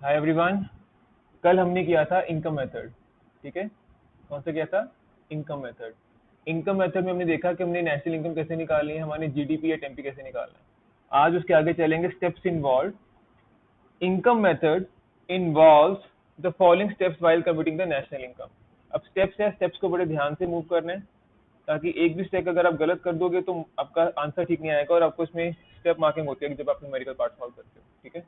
Hi everyone. कल हमने किया था इनकम मेथड। ठीक है, कौन सा किया था? Income method. इनकम मेथड में हमने देखा कि हमने नेशनल इनकम कैसे निकालनी है, हमारे जीडीपी या टेम्पी कैसे निकालना है। आज उसके आगे चलेंगे steps involve. Income method involves the following steps while computing the national income. अब स्टेप्स है, स्टेप्स को बड़े ध्यान से मूव करना है, ताकि एक भी स्टेप अगर आप गलत कर दोगे तो आपका आंसर ठीक नहीं आएगा और आपको इसमें स्टेप मार्किंग होती है जब आप न्यूमेरिकल पार्ट सॉल्व करते हो। ठीक है,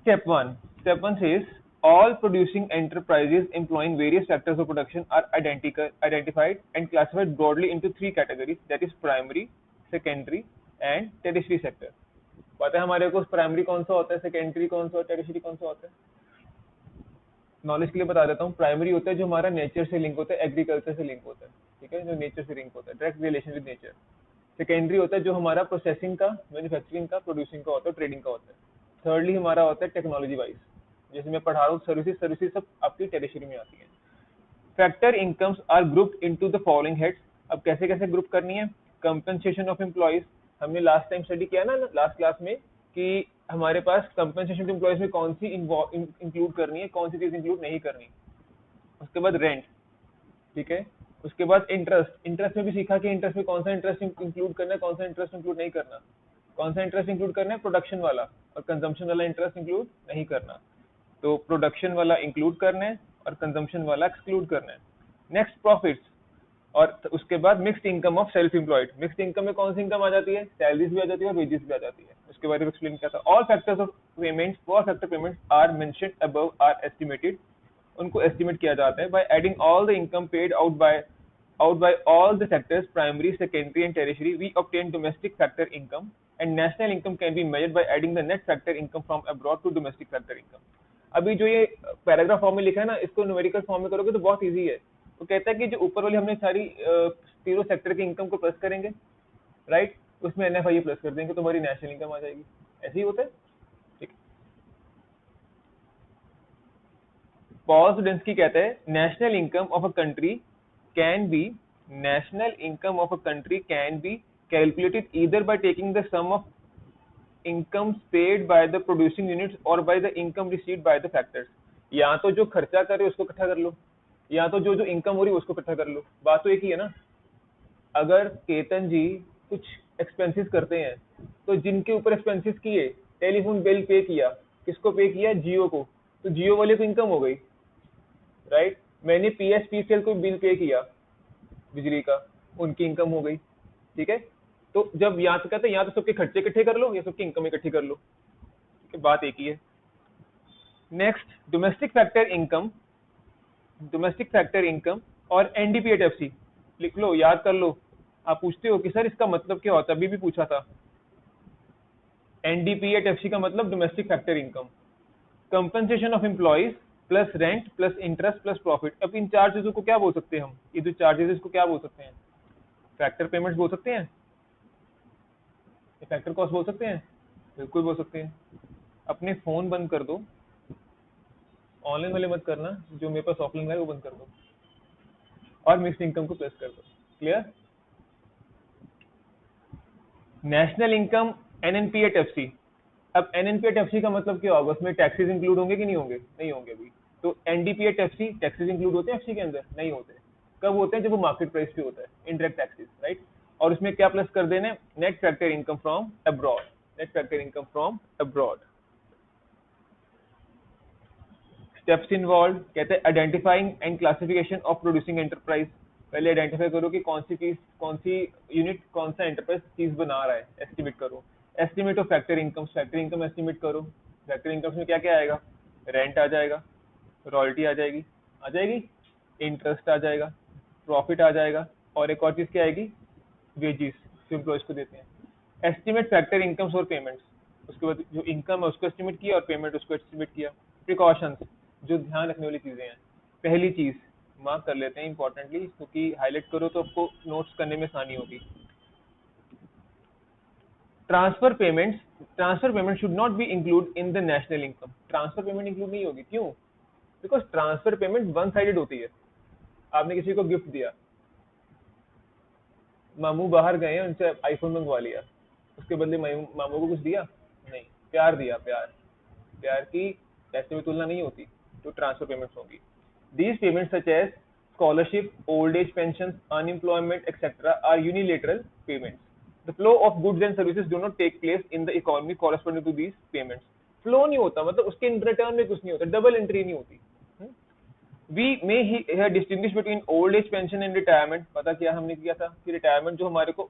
Step 1. Step 1 says all producing enterprises employing various sectors of production are identified and classified broadly into three categories, that is primary, secondary and tertiary sector. पता है हमारे को प्राइमरी कौन सा होता है, सेकेंडरी कौन सा, टेरिशरी कौन सा होता है? नॉलेज के लिए बता देता हूँ। प्राइमरी होता है जो हमारा नेचर से लिंक होता है, एग्रीकल्चर से लिंक होता है। ठीक है, जो नेचर से लिंक होता है, direct relation with nature. Secondary होता है जो हमारा प्रोसेसिंग का, मैन्युफैक्चरिंग का, प्रोड्यूसिंग का होता है, ट्रेडिंग का होता है। थर्डली हमारा होता है टेक्नोलॉजी वाइज, जैसे मैं पढ़ा रहा हूँ सर्विसेज सब आपकी टेरिशरी में आती है। Factor incomes are grouped into the following heads. अब कैसे कैसे ग्रुप करनी है? कंपनसेशन ऑफ एम्प्लॉइज, हमने लास्ट टाइम स्टडी किया ना लास्ट क्लास में कि हमारे पास कंपनसेशन ऑफ एम्प्लॉइज में कौन सी इंक्लूड करनी है, कौन सी चीज इंक्लूड नहीं करनी। उसके बाद रेंट। ठीक है, उसके बाद इंटरेस्ट। इंटरेस्ट में भी सीखा कि इंटरेस्ट में कौन सा इंटरेस्ट इंक्लूड करना है, कौन सा इंटरेस्ट इंक्लूड नहीं करना। कौन सा इंटरेस्ट इंक्लूड करना है? प्रोडक्शन वाला, और कंजम्पशन वाला इंटरेस्ट इंक्लूड नहीं करना। तो प्रोडक्शन वाला इंक्लूड करना है और कंजम्पशन वाला एक्सक्लूड करना है। नेक्स्ट प्रॉफिट्स, और उसके बाद mixed income of self employed. Mixed income में कौन सी इनकम आ जाती है? सैलरीज भी आ जाती है और वेजेस भी आ जाती है। उसके बारे में एक्सप्लेन किया था। All factors of payments, four factor payments are mentioned above are estimated. उनको एस्टिमेट किया जाता है by adding all the income paid out by all the sectors, primary, secondary and tertiary. We obtain domestic factor income, and national income can be measured by adding the net factor income from abroad to domestic factor income. अभी जो ये paragraph form में लिखा है ना, इसको numerical form में करोगे तो बहुत इजी है। वो कहता है कि जो ऊपर वाली हमने सारी तीनों सेक्टर की इनकम को प्लस करेंगे, राइट, उसमें एनएफआई प्लस कर देंगे तो हमारी नेशनल इनकम आ जाएगी। ऐसे ही होता है। ठीक, पॉल सुडेंस्की कहते हैं national income of a country can be calculated either by taking the sum of incomes paid by the producing units or by the income received by the factors। या तो जो खर्चा करे उसको इकट्ठा कर लो, या तो जो जो इनकम हो रही है उसको इकट्ठा कर लो। बात तो एक ही है ना। अगर केतन जी कुछ एक्सपेंसेस करते हैं तो जिनके ऊपर एक्सपेंसेस किए, टेलीफोन बिल पे किया, किसको पे किया? जियो को, तो जियो वाले को इनकम हो गई, राइट। मैंने पीएसपीसीएल को बिल पे किया बिजली का, उनकी इनकम हो गई। ठीक है, तो जब यहाँ तो कहते हैं या तो सबके खर्चे इकट्ठे कर लो या सबकी इनकम इकट्ठी कर लो। ठीक है, बात एक ही है। Next, domestic factor income. Domestic factor income और एनडीपीएटएफसी लिख लो, याद कर लो। आप पूछते हो कि सर इसका मतलब क्या होता है, अभी भी पूछा था। एनडीपीएटएफसी का मतलब domestic factor income, compensation of employees plus rent plus interest plus profit. अब इन चार चीजों को क्या बोल सकते हैं हम? ये जो चार्जेस इसको क्या बोल सकते हैं? फैक्टर पेमेंट्स बोल सकते हैं, फैक्टर कॉस्ट बोल सकते हैं, बिल्कुल बोल सकते हैं। अपने फोन बंद कर दो, ऑनलाइन वाले मत करना, जो मेरे पास ऑफलाइन है वो बंद कर दो, और मिक्स्ड इनकम को प्लस कर दो। क्लियर? National income NNP at FC. अब एनएनपीएटएफसी का मतलब क्या होगा? उसमें टैक्सेस इंक्लूड होंगे कि नहीं होंगे? नहीं होंगे अभी। तो एनडीपीएटएफसी टैक्सेस इंक्लूड होते हैं एफसी के अंदर? नहीं होते। कब होते हैं? जब वो मार्केट प्राइस पे होता है, इनडायरेक्ट टैक्सेस, राइट। और उसमें क्या प्लस कर देना? Net factor income from abroad. Net factor income from abroad. Steps involve, कहते हैं identifying and classification of producing enterprise. पहले आइडेंटिफाई करो कि कौन सी चीज, कौन सी यूनिट, कौन सा एंटरप्राइज चीज बना रहा है, एस्टिमेट करो। Estimate of factor income, factor income estimate करो। फैक्टर इनकम में क्या क्या आएगा? रेंट आ जाएगा, रॉयल्टी आ जाएगी, इंटरेस्ट आ जाएगा, प्रॉफिट आ जाएगा, और एक और चीज क्या आएगी? वेजेस जो एम्प्लॉयज को देते हैं। एस्टिमेट फैक्टर इनकम्स और पेमेंट्स, उसके बाद जो इनकम है उसको एस्टिमेट किया और पेमेंट उसको एस्टिमेट किया। प्रिकॉशंस, जो ध्यान रखने वाली चीजें हैं। पहली चीज मार्क कर लेते हैं इंपॉर्टेंटली, क्योंकि हाईलाइट करो तो आपको नोट्स करने में आसानी होगी। Transfer payments, transfer payment should not be include in the national income. Transfer payment include नहीं होगी, क्यों? Because transfer payment one sided होती है। आपने किसी को गिफ्ट दिया, मामू बाहर गए हैं, उनसे आईफोन मंगवा लिया, उसके बदले मामू को कुछ दिया नहीं, प्यार दिया, प्यार, प्यार की पैसे में तुलना नहीं होती, तो ट्रांसफर पेमेंट्स होंगी। These payments such as scholarship, old age pension, unemployment etcetera are unilateral payments. The flow of goods and services do not take place in the economy corresponding to these payments. Flow नहीं होता मतलब उसके return में कुछ नहीं होता, double entry नहीं होती। We may here distinguish between old age pension and retirement। पता क्या हमने किया था कि रिटायरमेंट जो हमारे को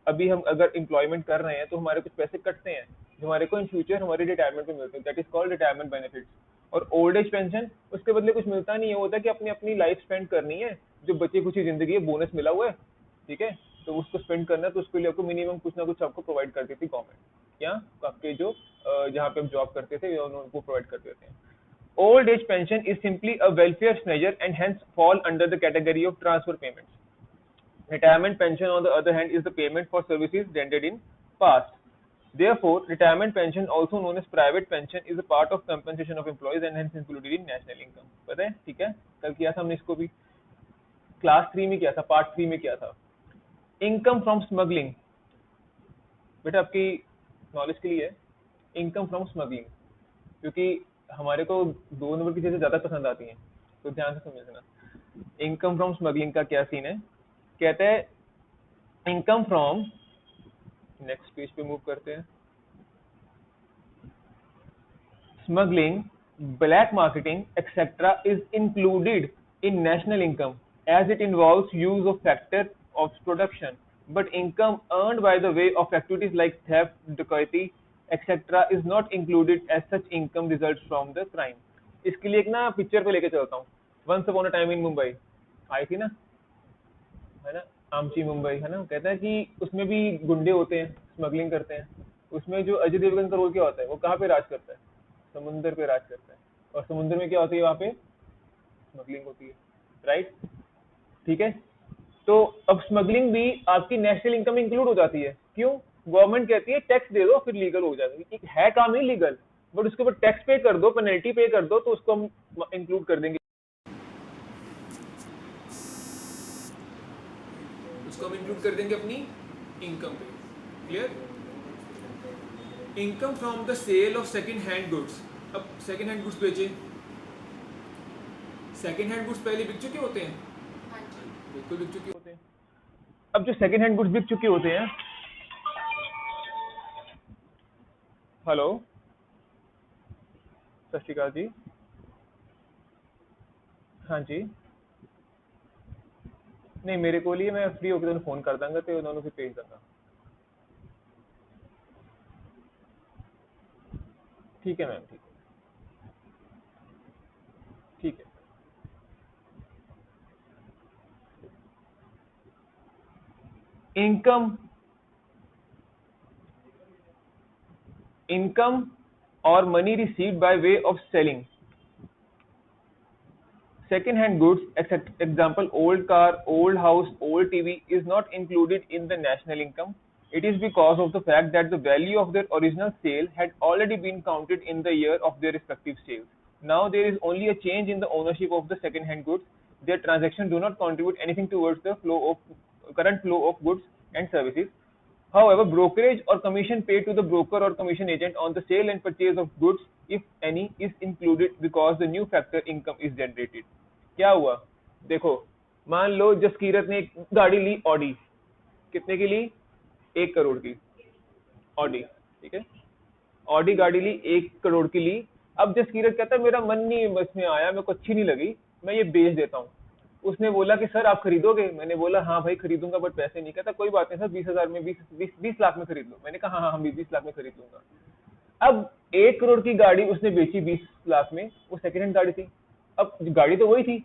अभी हम अगर एम्प्लॉयमेंट कर रहे हैं तो हमारे कुछ पैसे कटते हैं जो हमारे को इन फ्यूचर हमारे रिटायरमेंट में मिलते हैं, that is called retirement benefits. और ओल्ड एज पेंशन उसके बदले कुछ मिलता नहीं है, होता है कि अपनी अपनी लाइफ स्पेंड करनी है, जो बची कुछ जिंदगी है, बोनस मिला हुआ है, ठीक है, तो उसको स्पेंड करना है, तो उसके लिए आपको मिनिमम कुछ ना कुछ आपको प्रोवाइड करती थी गवर्नमेंट, या आपके जो जहाँ पे हम जॉब करते थे उनको प्रोवाइड कर देते हैं। Old age pension is simply a welfare measure and hence fall under the category of transfer payments. Retirement pension, on the other hand, is the payment for services rendered in past. Therefore, retirement pension, also known as private pension, is a part of compensation of employees and hence included in national income. पता है, ठीक है? कल किया था हमने इसको भी, क्लास 3 में किया था, पार्ट 3 में किया था। इनकम फ्रॉम स्मगलिंग, बेटा आपकी नॉलेज के लिए है, इनकम फ्रॉम स्मगलिंग, क्योंकि हमारे को 2 नंबर की चीजें ज्यादा पसंद आती हैं, तो ध्यान से समझना। इनकम फ्रॉम स्मगलिंग का क्या सीन है, कहते हैं इनकम फ्रॉम, नेक्स्ट पेज पे मूव करते हैं, smuggling, black marketing etcetera is included in national income as it involves use of factor of production, but income earned by the way of activities like theft, डकैती etc. is not included as such income results from the crime। इसके लिए एक ना picture पे लेके चलता हूँ, once upon a time in Mumbai आई थी ना, है ना, आमची मुंबई, है ना, कहता है कि उसमें भी गुंडे होते हैं, स्मगलिंग करते हैं। उसमें जो अजय देवगन का रोल क्या होता है, वो कहाँ पे राज करता है, समुंदर पे राज करता है, और समुद्र में क्या होती है, वहाँ पे स्मगलिंग होती है, राइट, ठीक है। तो अब स्मगलिंग भी आपकी नेशनल इनकम में इंक्लूड हो जाती है, क्यों, गवर्नमेंट कहती है टैक्स दे दो फिर लीगल हो जाएगा, है काम ही लीगल, बट उसके ऊपर टैक्स पे कर दो, पेनल्टी पे कर दो, तो उसको हम इंक्लूड कर देंगे, उसको हम इंक्लूड कर देंगे अपनी इनकम पे। Clear. Income from the sale of second hand goods. अब सेकंड हैंड गुड्स बेचे, सेकंड हैंड गुड्स पहले बिक चुके होते हैं, बिल्कुल बिक चुके होते हैं। अब जो सेकंड हैंड गुड्स बिक चुके होते हैं, हेलो सत श्री अकाल जी, हाँ जी, नहीं मेरे को लिए मैं फ्री होकर फोन कर दूंगा, तो उन्होंने फिर भेज दूंगा, ठीक है मैम, ठीक है, ठीक है। इनकम और money received by way of selling second hand goods, example old car, old house, old TV, is not included in the national income. It is because of the fact that the value of their original sale had already been counted in the year of their respective sales. Now there is only a change in the ownership of the second hand goods. Their transactions do not contribute anything towards the current flow of goods and services. However, brokerage or commission paid to the broker or commission agent on the sale and purchase of goods, if any, is included because the new factor income is generated. क्या हुआ, देखो, मान लो जसकीरत ने एक गाड़ी ली, Audi, कितने की ली, 1 करोड़ की ऑडी, ठीक है, ऑडी गाड़ी ली 1 करोड़ की ली। अब जसकीरत कहता है मेरा मन नहीं बस में आया, मेरे को अच्छी नहीं लगी, मैं ये बेच देता हूँ। उसने बोला कि सर आप खरीदोगे, मैंने बोला हाँ भाई खरीदूंगा बट पैसे नहीं। कहता कोई बात नहीं सर, 20,000 में 20 लाख में खरीद लो। मैंने कहा हाँ हाँ 20 लाख में खरीद लूंगा। अब 1 करोड़ की गाड़ी उसने बेची 20 लाख में, वो सेकंड हैंड गाड़ी थी। अब गाड़ी तो वही थी,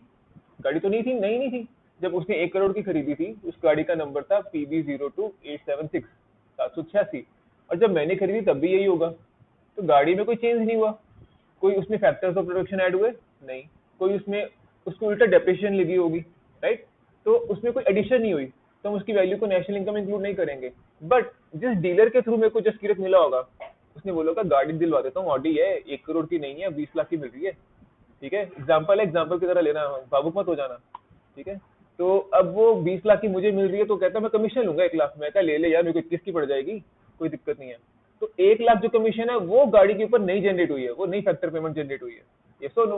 गाड़ी तो नहीं थी, नई नहीं थी। जब उसने 1 करोड़ की खरीदी थी, उस गाड़ी का नंबर था PB02 786, और जब मैंने खरीदी तब भी यही होगा। तो गाड़ी में कोई चेंज नहीं हुआ, कोई उसमें फैक्टर्स ऑफ प्रोडक्शन ऐड हुए नहीं, कोई उसमें उसको उल्टा डेप्रिसिएशन लगी होगी, राइट, तो उसमें कोई एडिशन नहीं हुई, तो हम उसकी वैल्यू को नेशनल इनकम इंक्लूड नहीं करेंगे। बट जिस डीलर के थ्रू मेरे को जसकीरत मिला होगा, उसने बोला गाड़ी दिलवा देता हूँ, ऑडी है, 1 करोड़ की नहीं है, 20 लाख की मिल रही है, ठीक है, एग्जाम्पल है, एग्जाम्पल की तरह लेना, भावुक मत हो जाना, ठीक है। तो अब वो 20 लाख की मुझे मिल रही है, तो कहता मैं कमीशन लूंगा 1 लाख। मैं कहा ले ले यार, मेरे को 21 की पड़ जाएगी, कोई दिक्कत नहीं है। तो 1 लाख जो कमीशन है वो गाड़ी के ऊपर नहीं जनरेट हुई है, वो नई फैक्टर पेमेंट जनरेट हुई है, ये सो नो,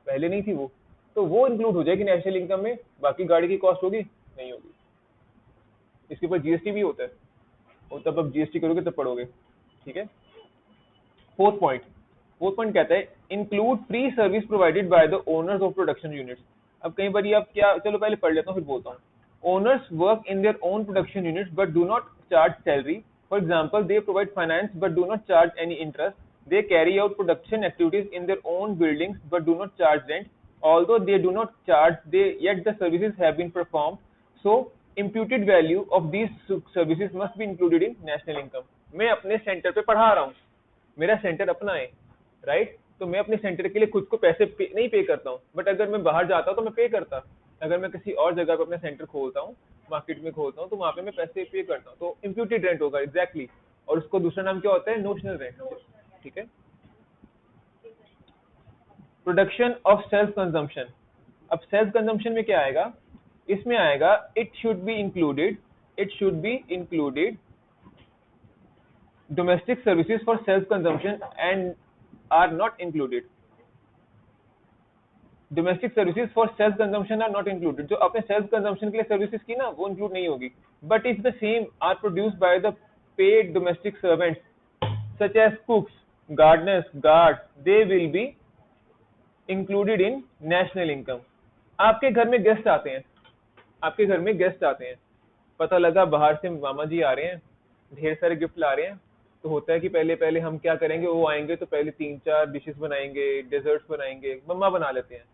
पहले नहीं थी वो, तो वो इंक्लूड हो जाएगी नेशनल इनकम में, बाकी गाड़ी की कॉस्ट होगी नहीं होगी। इसके ऊपर जीएसटी भी होता है, और तब आप जीएसटी करोगे तब पढ़ोगे, ठीक है। फोर्थ पॉइंट कहता है include free service provided by the owners of production units. अब कई बार आप क्या, चलो पहले पढ़ लेता हूँ फिर बोलता हूँ। Owners work in their own production units but do not charge salary, for example they provide finance but do not charge any interest, they carry out production activities in their own buildings but do not charge rent, although they do not charge yet the services have been performed, so imputed value of these services must be included in national income। मैं अपने centre पे पढ़ा रहा हूँ, मेरा centre अपना है, right, तो मैं अपने सेंटर के लिए खुद को पैसे नहीं पे करता हूँ, बट अगर मैं बाहर जाता हूँ तो मैं पे करता, अगर मैं किसी और जगह पे अपना सेंटर खोलता हूँ, मार्केट में खोलता हूँ, तो वहां पे मैं पैसे पे करता हूँ, तो इम्प्यूटेड रेंट होगा, एग्जैक्टली। और उसको दूसरा नाम क्या होता है, नोशनल रेंट, ठीक है। प्रोडक्शन ऑफ सेल्फ कंजम्पशन, अब सेल्फ कंजम्पशन में क्या आएगा, इसमें आएगा it should be included domestic services for self consumption and are not included, domestic services for self consumption are not included, जो अपने self consumption के लिए सर्विसेज की ना वो इंक्लूड नहीं होगी, but if the same are produced by the paid domestic servants such as cooks, gardeners, guards, they will be included in national income। आपके घर में गेस्ट आते हैं, आपके घर में गेस्ट आते हैं, पता लगा बाहर से मामा जी आ रहे हैं, ढेर सारे गिफ्ट ला रहे हैं, तो होता है कि पहले पहले हम क्या करेंगे, वो आएंगे तो पहले 3-4 डिशेस बनाएंगे, डेजर्ट्स बनाएंगे, मम्मा बना लेते हैं,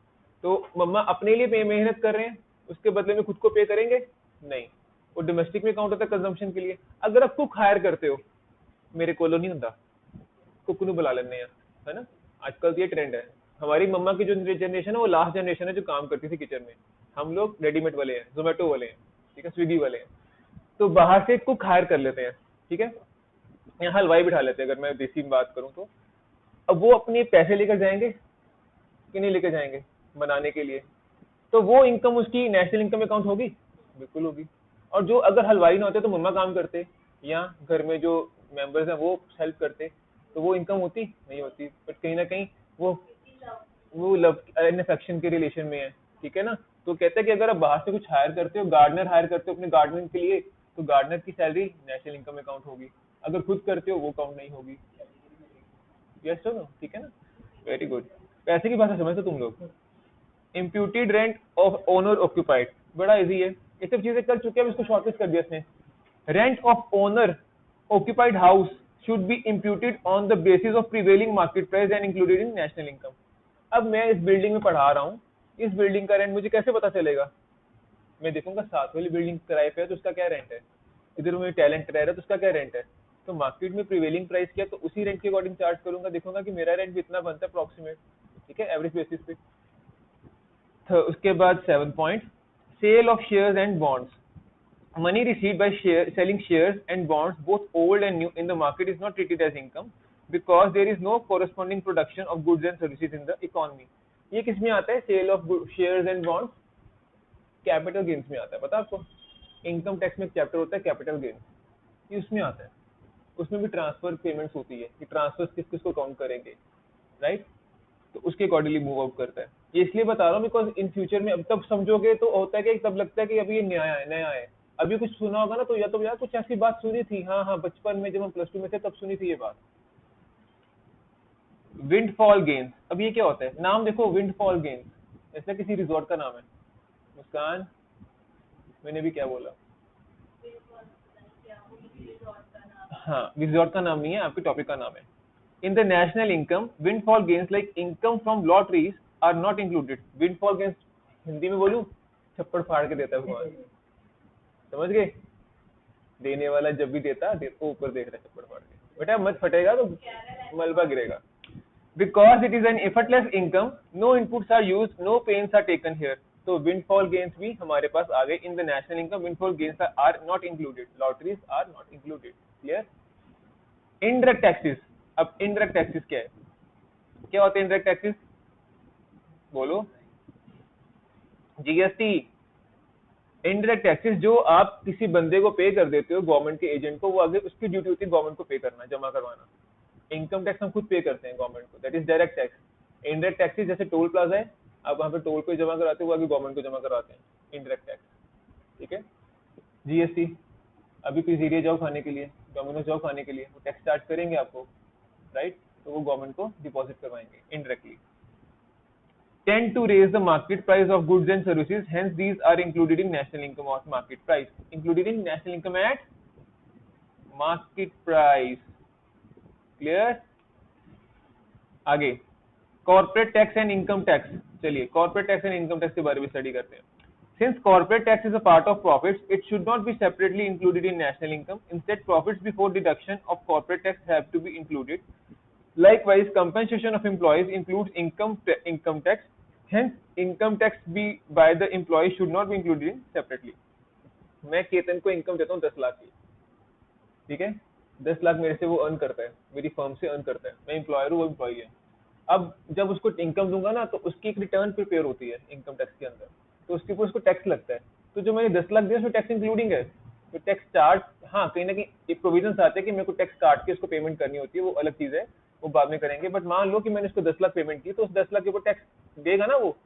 तो मम्मा अपने लिए मेहनत कर रहे हैं, उसके बदले में खुद को पे करेंगे नहीं, वो डोमेस्टिक में काउंट होता है कंजम्पशन के लिए। अगर आप कुक हायर करते हो, मेरे कोलो नहीं होता, कुक ਨੂੰ बुला लेने हैं, है ना, आजकल तो ये ट्रेंड है। हमारी मम्मा की जो जनरेशन है वो लास्ट जनरेशन है जो काम करती थी किचन में, हम लोग रेडीमेड वाले हैं, जोमेटो वाले हैं, ठीक है, स्विगी वाले हैं, तो बाहर से कुक हायर कर लेते हैं, ठीक है, यहाँ हलवाई बिठा लेते हैं, अगर मैं देसी में बात करूं तो। अब वो अपने पैसे लेकर जाएंगे कि नहीं लेकर जाएंगे बनाने के लिए, तो वो इनकम उसकी नेशनल इनकम में काउंट होगी, बिल्कुल होगी। और जो अगर हलवाई ना होते तो मम्मा काम करते या घर में जो मेंबर्स हैं वो हेल्प करते, तो वो इनकम होती नहीं होती, बट कहीं ना कहीं वो लव एंड अफेक्शन के रिलेशन में है, ठीक है ना। तो कहते हैं कि अगर आप बाहर से कुछ हायर करते हो, गार्डनर हायर करते हो अपने गार्डनिंग के लिए, तो गार्डनर की सैलरी नेशनल इनकम में काउंट होगी, अगर खुद करते हो वो काउंट नहीं होगी। यस सर, ठीक है ना, वेरी गुड। पैसे की भाषा समझते तुम लोग। Imputed rent of owner occupied, बड़ा इजी है, ये सब चीजें कर चुके हैं, इसको शॉर्टलिस्ट कर दिया इसने। Rent of owner occupied house should be imputed on the basis of prevailing market price and included in national income। अब मैं इस बिल्डिंग में पढ़ा रहा हूँ, इस बिल्डिंग का रेंट मुझे कैसे पता चलेगा, मैं देखूंगा साथ वाली बिल्डिंग किराए पे है तो उसका क्या रेंट है, इधर मुझे टैलेंट रह रहा है तो उसका क्या रेंट है, तो मार्केट में प्रिवेलिंग प्राइस क्या, तो उसी रेंट के अकॉर्डिंग चार्ज करूंगा, देखूंगा कि मेरा रेंट भी इतना बनता है अप्रोक्सीमेट, ठीक है, एवरेज बेसिस पे। तो उसके बाद 7 point, sale of shares and bonds, money received by selling shares and bonds both old and new in the market is not treated as income because there is no corresponding production of goods and services in the economy। ये किस में आता है, sale of shares and bonds, capital gains में आता है, पता आपको, इनकम टैक्स में एक चैप्टर होता है कैपिटल गेन्स, ये उसमें आता है, उसमें भी ट्रांसफर पेमेंट्स होती है कि ट्रांसफर किस किस को काउंट करेंगे, राइट, तो उसके अकॉर्डिंगली मूव आउट करता है। ये इसलिए बता रहा हूँ बिकॉज इन फ्यूचर में अब तब समझोगे तो होता है कि तब लगता है कि अभी ये नया है, अभी कुछ सुना होगा ना तो या तो यार कुछ ऐसी बात सुनी थी, हाँ बचपन में जब हम +2 में थे तब सुनी थी ये बात। विंडफॉल गेन्स, अब ये क्या होता है, नाम देखो विंडफॉल गेन्स, ऐसा किसी रिजॉर्ट का नाम है। मुस्कान, मैंने भी क्या बोला, हाँ रिजॉर्ट का नाम नहीं है, आपके टॉपिक का नाम है। In the national income windfall gains like income from lotteries are not included. Windfall gains Hindi में बोलूं, छप्पड़ फाड़ के देता है भगवान, समझ गए, देने वाला जब भी देता वो ऊपर देख रहा है छप्पड़ फाड़ के, बेटा मत फटेगा तो मलबा गिरेगा। Because it is an effortless income, no inputs are use, no pains are taken here, तो विंडफॉल गेन्स भी हमारे पास आ गए in the national income, windfall gains are not included, lotteries are not included, clear. Indirect taxes, अब indirect taxes क्या है, क्या होते हैं इनडायरेक्ट टैक्सेस, बोलो, जीएसटी, इनडायरेक्ट टैक्सेस जो आप किसी बंदे को पे कर देते हो, गवर्नमेंट के एजेंट को, वो आगे उसकी ड्यूटी होती है गवर्नमेंट को पे करना, जमा करवाना। इनकम टैक्स हम खुद पे करते हैं गवर्नमेंट को, that is direct tax. Indirect taxes जैसे टोल प्लाजा है, आप वहाँ पे टोल को जमा कराते हो, वो आगे गवर्नमेंट को जमा करवाते हैं, इनडायरेक्ट टैक्स। ठीक है। जीएसटी, अभी पिज़्ज़ेरिया जाओ खाने के लिए, डोमिनोज जाओ खाने के लिए, वो टैक्स चार्ज करेंगे आपको, राइट? तो वो गवर्नमेंट को डिपॉजिट करवाएंगे indirectly. Tend to raise the market price of goods and services, hence these are included in national income or market price. Included in national income at market price. Clear? आगे corporate tax and income tax. चलिए corporate tax and income tax के बारे में study करते हैं। Since corporate tax is a part of profits, it should not be separately included in national income. Instead, profits before deduction of corporate tax have to be included. Likewise, compensation of employees includes income tax. Hence, income tax by the employee should not be included in separately. मैं केतन को income देता हूँ 10 लाख की, ठीक है? 10 लाख मेरे से वो अर्न करता है, मेरी फर्म से अर्न करता है, मैं एम्प्लॉयर हूँ, वो एम्प्लॉई है। अब जब उसको इनकम दूंगा ना, तो उसकी एक रिटर्न प्रिपेयर होती है इनकम टैक्स के अंदर, तो उसके ऊपर उसको टैक्स लगता है। तो जो मैंने 10 लाख दिया उसमें टैक्स इंक्लूडिंग है, तो टैक्स चार्ज, हाँ कहीं ना कहीं एक प्रोविजन आते हैं कि मेरे को टैक्स काट के उसको पेमेंट करनी होती है, वो अलग चीज है, वो बाद में करेंगे। बट मान लो कि मैंने उसको 10 लाख पेमेंट की, तो उस 10 लाख के ऊपर टैक्स देगा ना वो,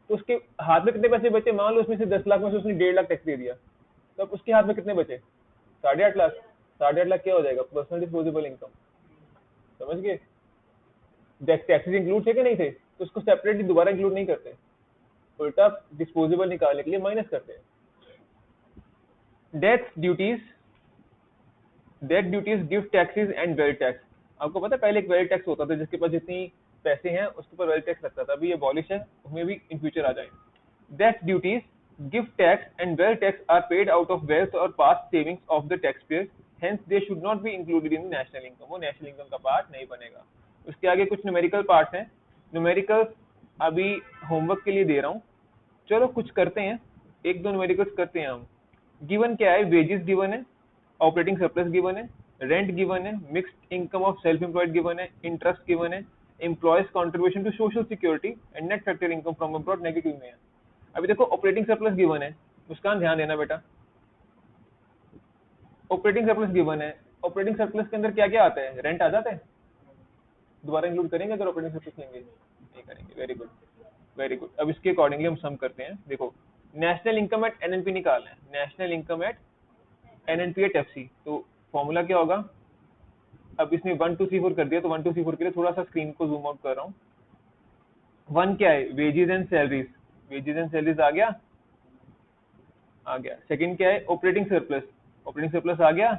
तो उसके हाथ में कितने पैसे बचे? मान लो उसमें से 10 लाख में से उसने 1.5 लाख टैक्स दे दिया, तो अब उसके हाथ में कितने बचे? 8.5 लाख। 8.5 लाख क्या हो जाएगा? Personal disposable income. समझ गए? टैक्सेस इंक्लूड थे कि नहीं थे? तो उसको सेपरेटली दोबारा इंक्लूड नहीं करते, उल्टा डिस्पोजेबल निकालने के लिए माइनस करते हैं। Death duties, gift taxes and wealth tax. आपको पता है पहले एक वेल्थ टैक्स होता था, जिसके पास जितनी पैसे हैं उसके ऊपर वेल्थ टैक्स लगता था, अभी ये अबॉलिश है, उसमें भी इन फ्यूचर आ जाए। Death duties, gift tax and wealth tax are paid out of wealth और past savings of the tax payer, hence they should not be included in national income. वो नेशनल इनकम का part नहीं बनेगा। उसके आगे कुछ न्यूमेरिकल पार्ट्स हैं, numerical अभी होमवर्क के लिए दे रहा हूँ, चलो कुछ करते हैं, एक दो न्यूमेरिकल्स करते हैं हम। गिवन क्या है? वेजेस गिवन है, ऑपरेटिंग सरप्लस गिवन है, रेंट गिवन है, mixed income of self employed given है, इंटरेस्ट गिवन है, employees contribution to social security and net factor income from abroad negative में है। अभी देखो ऑपरेटिंग सरप्लस गिवन है, मुस्कान ध्यान देना बेटा, ऑपरेटिंग सरप्लस गिवन है, ऑपरेटिंग सरप्लस के अंदर क्या क्या आता है? रेंट आ जाता है, दोबारा इंक्लूड करेंगे अगर ऑपरेटिंग सरप्लस लेंगे? नहीं करेंगे। Very good, very good. अब इसके अकॉर्डिंगली हम सम करते हैं। देखो नेशनल इनकम एट एनएनपी निकालना है, national income at NNP at FC, तो फॉर्मूला क्या होगा? अब इसने 1 2 3 4 कर दिया, तो 1 2 3 4 के लिए थोड़ा सा स्क्रीन को जूम आउट कर रहा हूँ। 1 क्या है? Wages and salaries, wages and salaries आ गया, आ गया। सेकंड क्या है? ऑपरेटिंग सरप्लस, ऑपरेटिंग सरप्लस आ गया,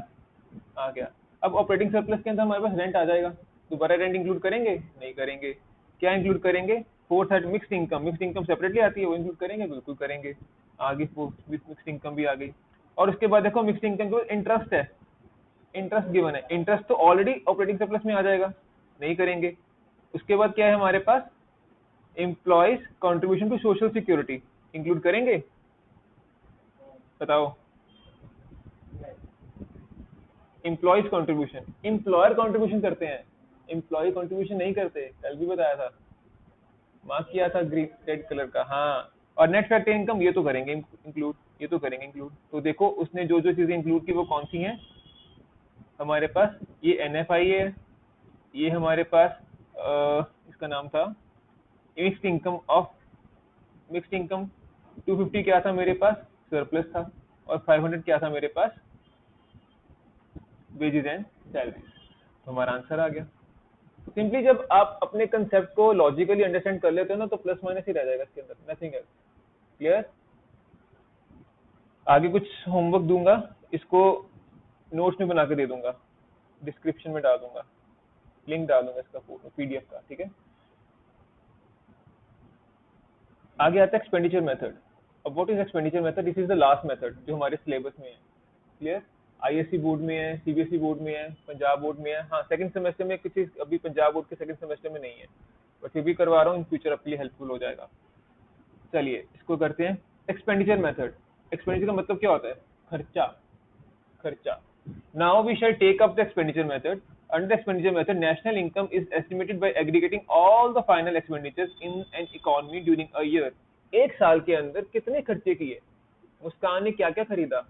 आ गया। अब ऑपरेटिंग सरप्लस के अंदर हमारे पास रेंट आ जाएगा, दोबारा रेंट इंक्लूड करेंगे? नहीं करेंगे। क्या इंक्लूड करेंगे? फोर्थ है mixed income, mixed income separately आती है, वो इंक्लूड करेंगे? बिल्कुल करेंगे। आगे मिक्स्ड इनकम भी आ गई। और उसके बाद देखो मिक्स्ड इनकम के इंटरेस्ट है, इंटरेस्ट गिवन है, इंटरेस्ट तो ऑलरेडी ऑपरेटिंग सरप्लस में आ जाएगा, नहीं करेंगे। उसके बाद क्या है हमारे पास? Employees contribution to social security, include करेंगे? बताओ। एम्प्लॉयज कंट्रीब्यूशन, एम्प्लॉयर कंट्रीब्यूशन करते हैं, एम्प्लॉय कंट्रीब्यूशन नहीं करते, कल भी बताया था, मार्क किया था ग्रीन रेड कलर का। हाँ, और नेट फैक्टर इनकम ये तो करेंगे इंक्लूड, ये तो करेंगे इंक्लूड। तो देखो उसने जो जो चीजें इंक्लूड की वो कौन सी हैं हमारे पास? ये एनएफआई है, ये हमारे पास इसका नाम था mixed income of, mixed income 250 क्या था मेरे पास? सरप्लस था, और 500 क्या था मेरे पास? Wages and salaries. तो हमारा आंसर आ गया। सिंपली जब आप अपने कंसेप्ट को लॉजिकली अंडरस्टैंड कर लेते हो ना, तो प्लस माइनस ही रह जाएगा इसके अंदर, नथिंग एल्स। क्लियर? आगे कुछ होमवर्क दूंगा, इसको नोट्स में बना के दे दूंगा, डिस्क्रिप्शन में डाल दूंगा, लिंक डाल दूंगा इसका पीडीएफ का, ठीक है? आगे आता है एक्सपेंडिचर मेथड। अब what is expenditure method? This is the last method जो हमारे सिलेबस में है। क्लियर? आईएससी बोर्ड में है, सीबीएसई बोर्ड में है, पंजाब बोर्ड में है। हाँ, सेकंड सेमेस्टर में किसी अभी पंजाब बोर्ड के सेकंड सेमेस्टर में नहीं है, बट फिर भी करवा रहा हूँ, इन फ्यूचर आपके लिए हेल्पफुल हो जाएगा। चलिए इसको करते हैं। एक्सपेंडिचर मेथड, एक्सपेंडिचर का मतलब क्या होता है? खर्चा, खर्चा। Now we shall take up the expenditure method. Under the expenditure method, national income is estimated by aggregating all the final expenditures in an economy during a year. एक साल के अंदर कितने खर्चे किए, मुस्कान ने क्या क्या खरीदा?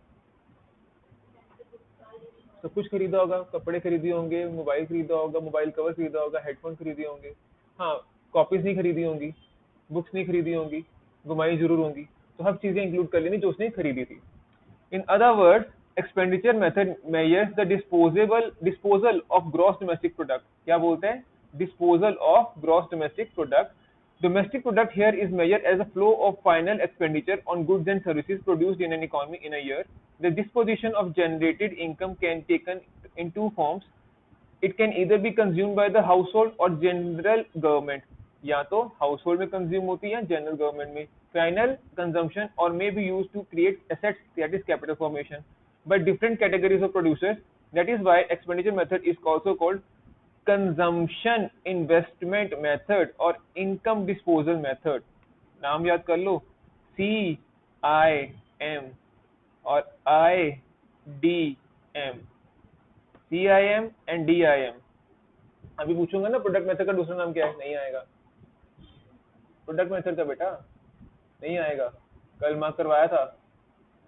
सब कुछ खरीदा होगा, कपड़े खरीदे होंगे, मोबाइल खरीदा होगा, मोबाइल कवर खरीदा होगा, हेडफोन खरीदे होंगे। हाँ, कॉपीज नहीं खरीदी होंगी, बुक्स नहीं खरीदी होंगी, घुमाई जरूर होंगी। तो हर चीजें इंक्लूड कर लेनी जो उसने खरीदी थी। In other words, expenditure method measures the disposal of gross domestic product. क्या बोलते हैं? Disposal of gross domestic product. Domestic product here is measured as a flow of final expenditure on goods and services produced in an economy in a year. The disposition of generated income can taken in two forms. It can either be consumed by the household or general government. या तो household में consume होती है, general government में final consumption, or may be used to create assets, that is capital formation, by different categories of producers. That is why expenditure method is also called consumption investment method और income disposal method. नाम याद कर लो, CIM और IDM, CIM and DIM। अभी पूछूंगा ना product method का दूसरा नाम क्या है, नहीं आएगा। प्रोडक्ट मेथड का बेटा नहीं आएगा, कल मार्क करवाया था।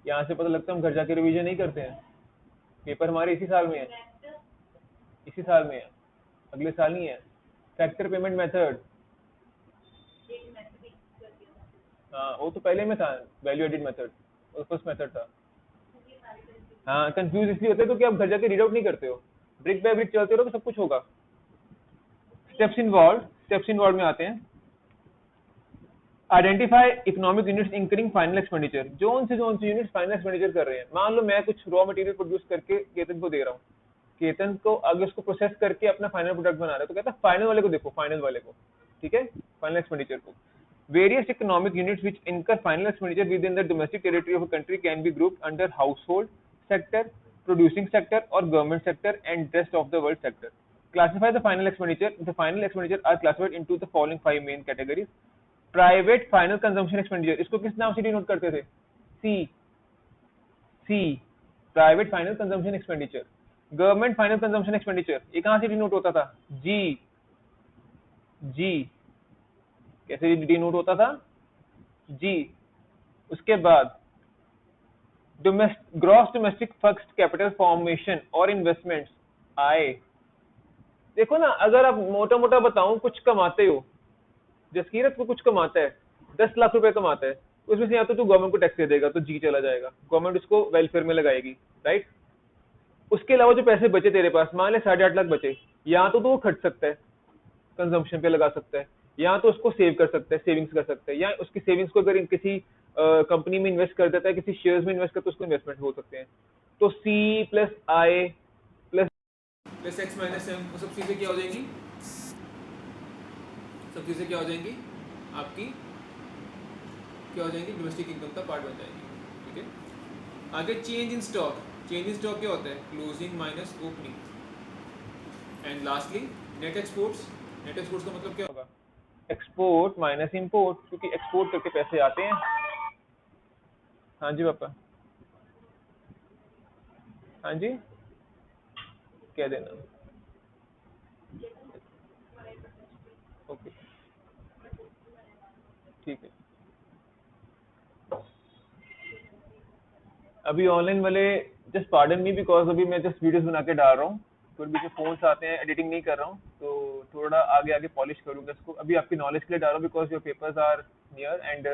यहाँ से पता लगता है हम घर जाके रिवीजन नहीं करते हैं। पेपर हमारे इसी साल में है, इसी साल में है, अगले साल नहीं है। फैक्टर पेमेंट मेथड, हाँ वो तो पहले में था, वैल्यू एडिड मेथड, वो फर्स्ट मेथड था। हाँ, कंफ्यूज इसलिए होते हैं तो कि आप घर जाके रीड आउट नहीं करते हो, ब्रिक बाय ब्रिक चलते रहो तो सब कुछ होगा। स्टेप्स इन्वॉल्व में आते हैं। Identify economic units incurring final expenditure. जोन से यूनिट्स फाइनल एक्सपेंडिचर कर रहे हैं। मान लो मैं कुछ रॉ मटेरियल प्रोड्यूस करके केतन को दे रहा हूँ, केतन को आगे उसको प्रोसेस करके अपना फाइनल प्रोडक्ट बना रहा है, तो कहता है फाइनल वाले को देखो, फाइनल वाले को, ठीक है, फाइनल एक्सपेंडिचर को। Various economic units which incur final expenditure within the domestic territory of a country can be grouped under household sector, producing sector और government sector and rest of the world sector. Classify the final expenditure. The final expenditure are classified into the following 5 main categories. Private final consumption expenditure, इसको किस नाम से denote करते थे? C, private final consumption expenditure. Government final consumption expenditure, ये कहां से denote होता था? जी, कैसे डिनोट होता था? जी। उसके बाद gross domestic fixed capital formation और इन्वेस्टमेंट्स आए। देखो ना, अगर आप मोटा मोटा बताऊं, कुछ कमाते हो, जसकीरत को कुछ कमाता है, 10 लाख रुपए कमाता है, उसमें से या तो तू गवर्नमेंट को टैक्स दे देगा तो जी चला जाएगा, गवर्नमेंट उसको वेलफेयर में लगाएगी, राइट। उसके अलावा जो पैसे बचे तेरे पास, मान ले 8.5 लाख बचे, या तो वो खर्च सकता है, कंजम्पशन पे लगा सकता है, या तो उसको सेव कर सकता है, सेविंग्स कर सकता है, या उसकी सेविंग्स को अगर किसी कंपनी में इन्वेस्ट कर देता है, किसी शेयर्स में इन्वेस्ट करता है, उसको इन्वेस्टमेंट हो सकते हैं। तो C plus I plus X minus M, वो सब चीजें क्या हो जाएंगी? सब चीजें क्या हो जाएंगी आपकी? क्या हो जाएंगी? डोमेस्टिक इनकम का पार्ट बन जाएंगी, ठीक है। आगे change in stock. Change in stock क्या होता है? Closing minus opening. And lastly net exports. Net exports का मतलब क्या होगा? एक्सपोर्ट माइनस इंपोर्ट, क्योंकि एक्सपोर्ट करके पैसे आते हैं। हाँ जी पापा, हाँ जी, कह देना, ओके, ठीक है। अभी ऑनलाइन वाले जस्ट पार्डन मी, बिकॉज अभी मैं जस्ट वीडियोस बना के डाल रहा हूँ, तो बीच में फोन्स आते हैं, एडिटिंग नहीं कर रहा हूँ, तो थोड़ा आगे आगे पॉलिश करूंगा इसको। अभी आपकी नॉलेज के लिए डाल रहा हूँ, because your papers are near end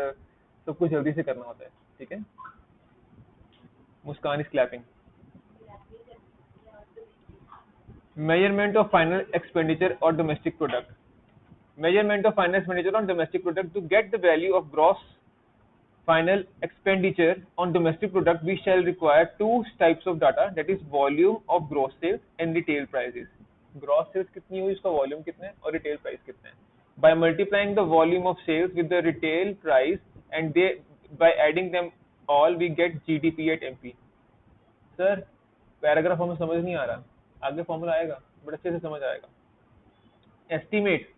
सब कुछ जल्दी से करना होता है, ठीक है। Muskaan is clapping. Measurement of final expenditure और domestic product. Measurement of final expenditure on domestic product. To get the value of gross final expenditure on domestic product, we shall require two types of data, that is volume of gross sales and retail prices. Gross sales कितनी हुई, इसका volume कितना है और retail price कितना है. By multiplying the volume of sales with the retail price and by adding them all, we get GDP at MP. Sir, paragraph हमें समझ नहीं आ रहा, आगे फॉर्मूला आएगा, बट अच्छे से समझ आएगा। एस्टिमेट,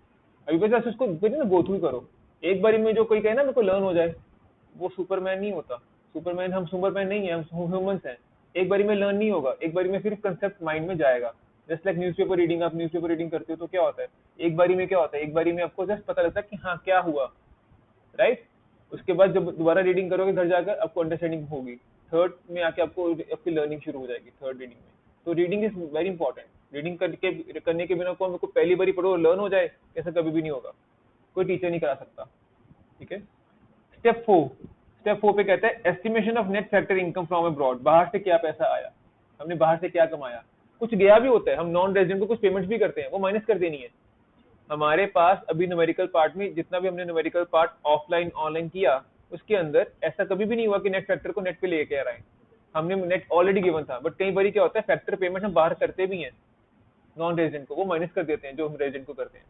अभी बस उसको ना गो थ्रू करो। एक बारी में जो कोई कहे ना मेरे को लर्न हो जाए, वो सुपरमैन नहीं होता। सुपरमैन, हम सुपरमैन नहीं है, हम ह्यूमंस हैं। एक बारी में लर्न नहीं होगा, एक बारी में फिर कंसेप्ट माइंड में जाएगा। जस्ट लाइक न्यूज़पेपर रीडिंग, आप न्यूज़पेपर रीडिंग करते हो तो क्या होता है, एक बारी में क्या होता है, एक बारी में आपको जस्ट पता लगता है कि हाँ क्या हुआ, राइट। उसके बाद जब दोबारा रीडिंग करोगे घर जाकर आपको अंडरस्टैंडिंग होगी, थर्ड में आके आपको आपकी लर्निंग शुरू हो जाएगी थर्ड रीडिंग में। तो reading is very important. Reading करने के बिना को पहली बारी पढ़ो लर्न हो जाए, ऐसा कभी भी नहीं होगा, कोई टीचर नहीं करा सकता। ठीक है। स्टेप 4 पे कहता है estimation of net factor income from abroad. बाहर से क्या पैसा आया, हमने बाहर से क्या कमाया, कुछ गया भी होता है, हम नॉन रेजिडेंट को कुछ पेमेंट्स भी करते हैं, वो माइनस कर देनी है। हमारे पास अभी न्यूमेरिकल पार्ट में जितना भी हमने न्यूमेरिकल पार्ट ऑफलाइन ऑनलाइन किया, उसके अंदर ऐसा कभी भी नहीं हुआ कि नेट फैक्टर को नेट पे लेके आ रहे हैं, हमने नेट ऑलरेडी गिवन था। बट कई बार क्या होता है फैक्टर पेमेंट हम बाहर करते भी हैं नॉन रेजिडेंट को, वो माइनस कर देते हैं जो हम रेजिडेंट को करते हैं।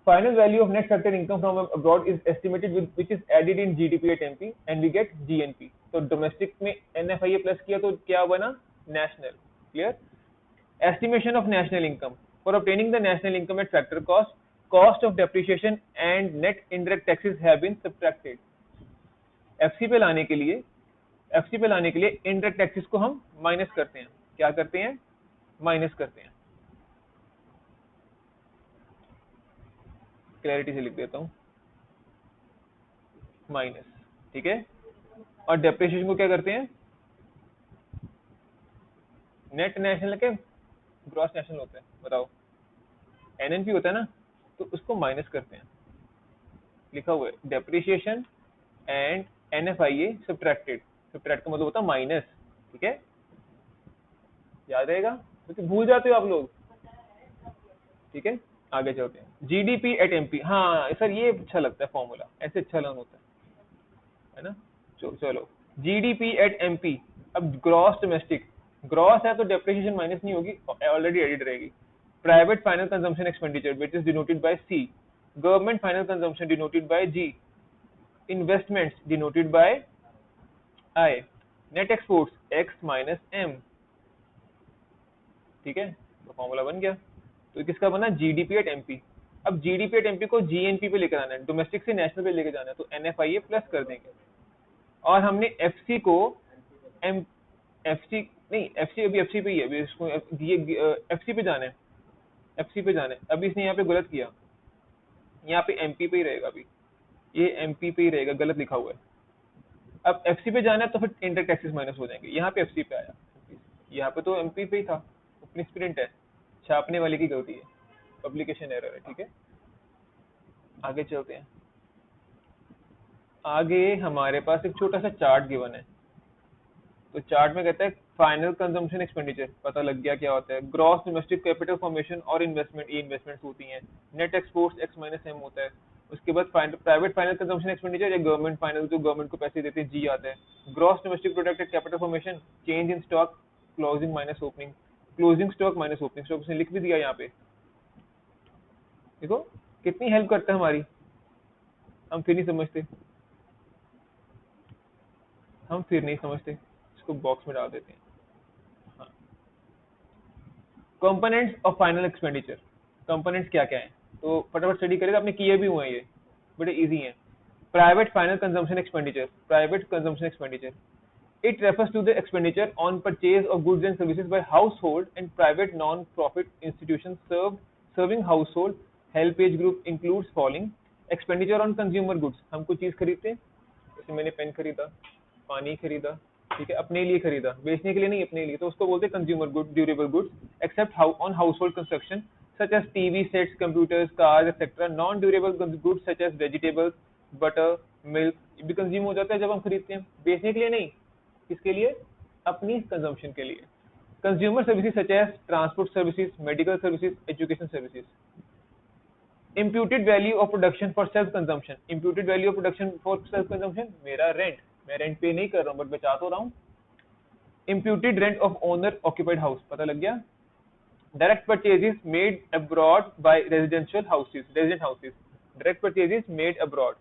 Final value of net factor income from abroad is estimated with which is added in GDP at MP and we get GNP. तो domestic में NFIA plus किया तो क्या बना national. Clear? Estimation of national income. For obtaining the national income at factor cost, cost of depreciation and net indirect taxes have been subtracted. FC पे लाने के लिए indirect taxes को हम minus करते हैं। क्या करते हैं? माइनस करते हैं। क्लैरिटी से लिख देता हूं, माइनस। ठीक है। और डेप्रिसिएशन को क्या करते हैं? नेट नेशनल के ग्रॉस नेशनल होता है, बताओ एनएनपी होता है ना, तो उसको माइनस करते हैं। लिखा हुआ है depreciation and NFIA subtracted. Subtract का मतलब होता है माइनस। ठीक है, याद रहेगा क्योंकि भूल जाते हो आप लोग। ठीक है, आगे चलते हैं। जीडीपी एट एमपी, हाँ सर ये अच्छा लगता है फॉर्मूला, ऐसे अच्छा लर्न होता है ना। चलो जीडीपी एट एमपी। अब ग्रॉस डोमेस्टिक, ग्रॉस है तो डेप्रिसिएशन माइनस नहीं होगी, ऑलरेडी एडिड रहेगी। Private final consumption expenditure which is denoted by C, government final consumption denoted by G, investments denoted by I, net exports X minus M. ठीक है, तो formula बन गया। तो किसका बना? GDP at MP. अब जीडीपी एट एमपी को जीएनपी पे लेकर आना है, डोमेस्टिक से नेशनल पे लेकर जाना है, तो एनएफआईए प्लस कर देंगे। और हमने एफसी को एफसी नहीं, एफसी अभी एफसी पे ही है, अभी इसको एफसी पे जाना है, एफसी पे जाना है। अभी इसने यहाँ पे गलत किया, यहाँ पे एमपी पे ही रहेगा, अभी ये एमपी पे ही रहेगा, गलत लिखा हुआ है। अब एफसी पे जाना है तो फिर इंटर टैक्सेस माइनस हो जाएंगे। यहाँ पे एफसी पे आया, यहाँ पे तो एमपी पे ही था, मिसप्रिंट है, छापने वाले की गलती है, पब्लिकेशन एरर है। ठीक है, आगे चलते हैं। आगे हमारे पास एक छोटा सा चार्ट गिवन है, तो चार्ट में कहता है फाइनल कंजम्पशन एक्सपेंडिचर, पता लग गया क्या होता है। ग्रॉस डोमेस्टिक कैपिटल फॉर्मेशन और इन्वेस्टमेंट, ये इन्वेस्टमेंट्स होती हैं। Net exports X minus M होता है। उसके बाद प्राइवेट फाइनल कंजम्पशन एक्सपेंडिचर या गवर्नमेंट फाइनल, जो गवर्नमेंट को पैसे देते हैं, जी आता है। Gross domestic product capital formation, change in stock, closing minus opening, closing stock minus opening stock, उसने लिख भी दिया यहाँ पे। देखो कितनी हेल्प करता है हमारी, हम फिर नहीं समझते, इसको बॉक्स में डाल देते हैं। हाँ, components of final expenditure, components क्या क्या है, तो फटाफट स्टडी करेगा, आपने किए भी हुए हैं, ये बड़े इजी हैं। Private final consumption expenditure, private consumption expenditure, it refers to the expenditure on purchase of goods and services by household and private non-profit institutions serving household help age group includes following: expenditure on consumer goods, हम कुछ चीज खरीदते हैं, जैसे मैंने pen खरीदा, पानी खरीदा, ठीक है, अपने लिए खरीदा, बेचने के लिए नहीं, अपने लिए, तो उसको बोलते हैं consumer good, durable goods. Except on household construction such as TV sets, computers, cars, etc. Non-durable goods such as vegetables, butter, milk, ये भी कंज्यूम हो जाता है जब हम खरीदते हैं, बेचने के लिए नहीं, किसके लिए? अपनी कंजम्पशन के लिए। Consumer services such as transport services, medical services, education services. Imputed value of production for self consumption, imputed value of production for self consumption, मेरा रेंट, मैं रेंट पे नहीं कर रहा हूँ बट बचा तो रहा हूँ। Imputed rent of owner occupied house, पता लग गया। Direct purchases made abroad by residential houses, resident houses, direct purchases made abroad,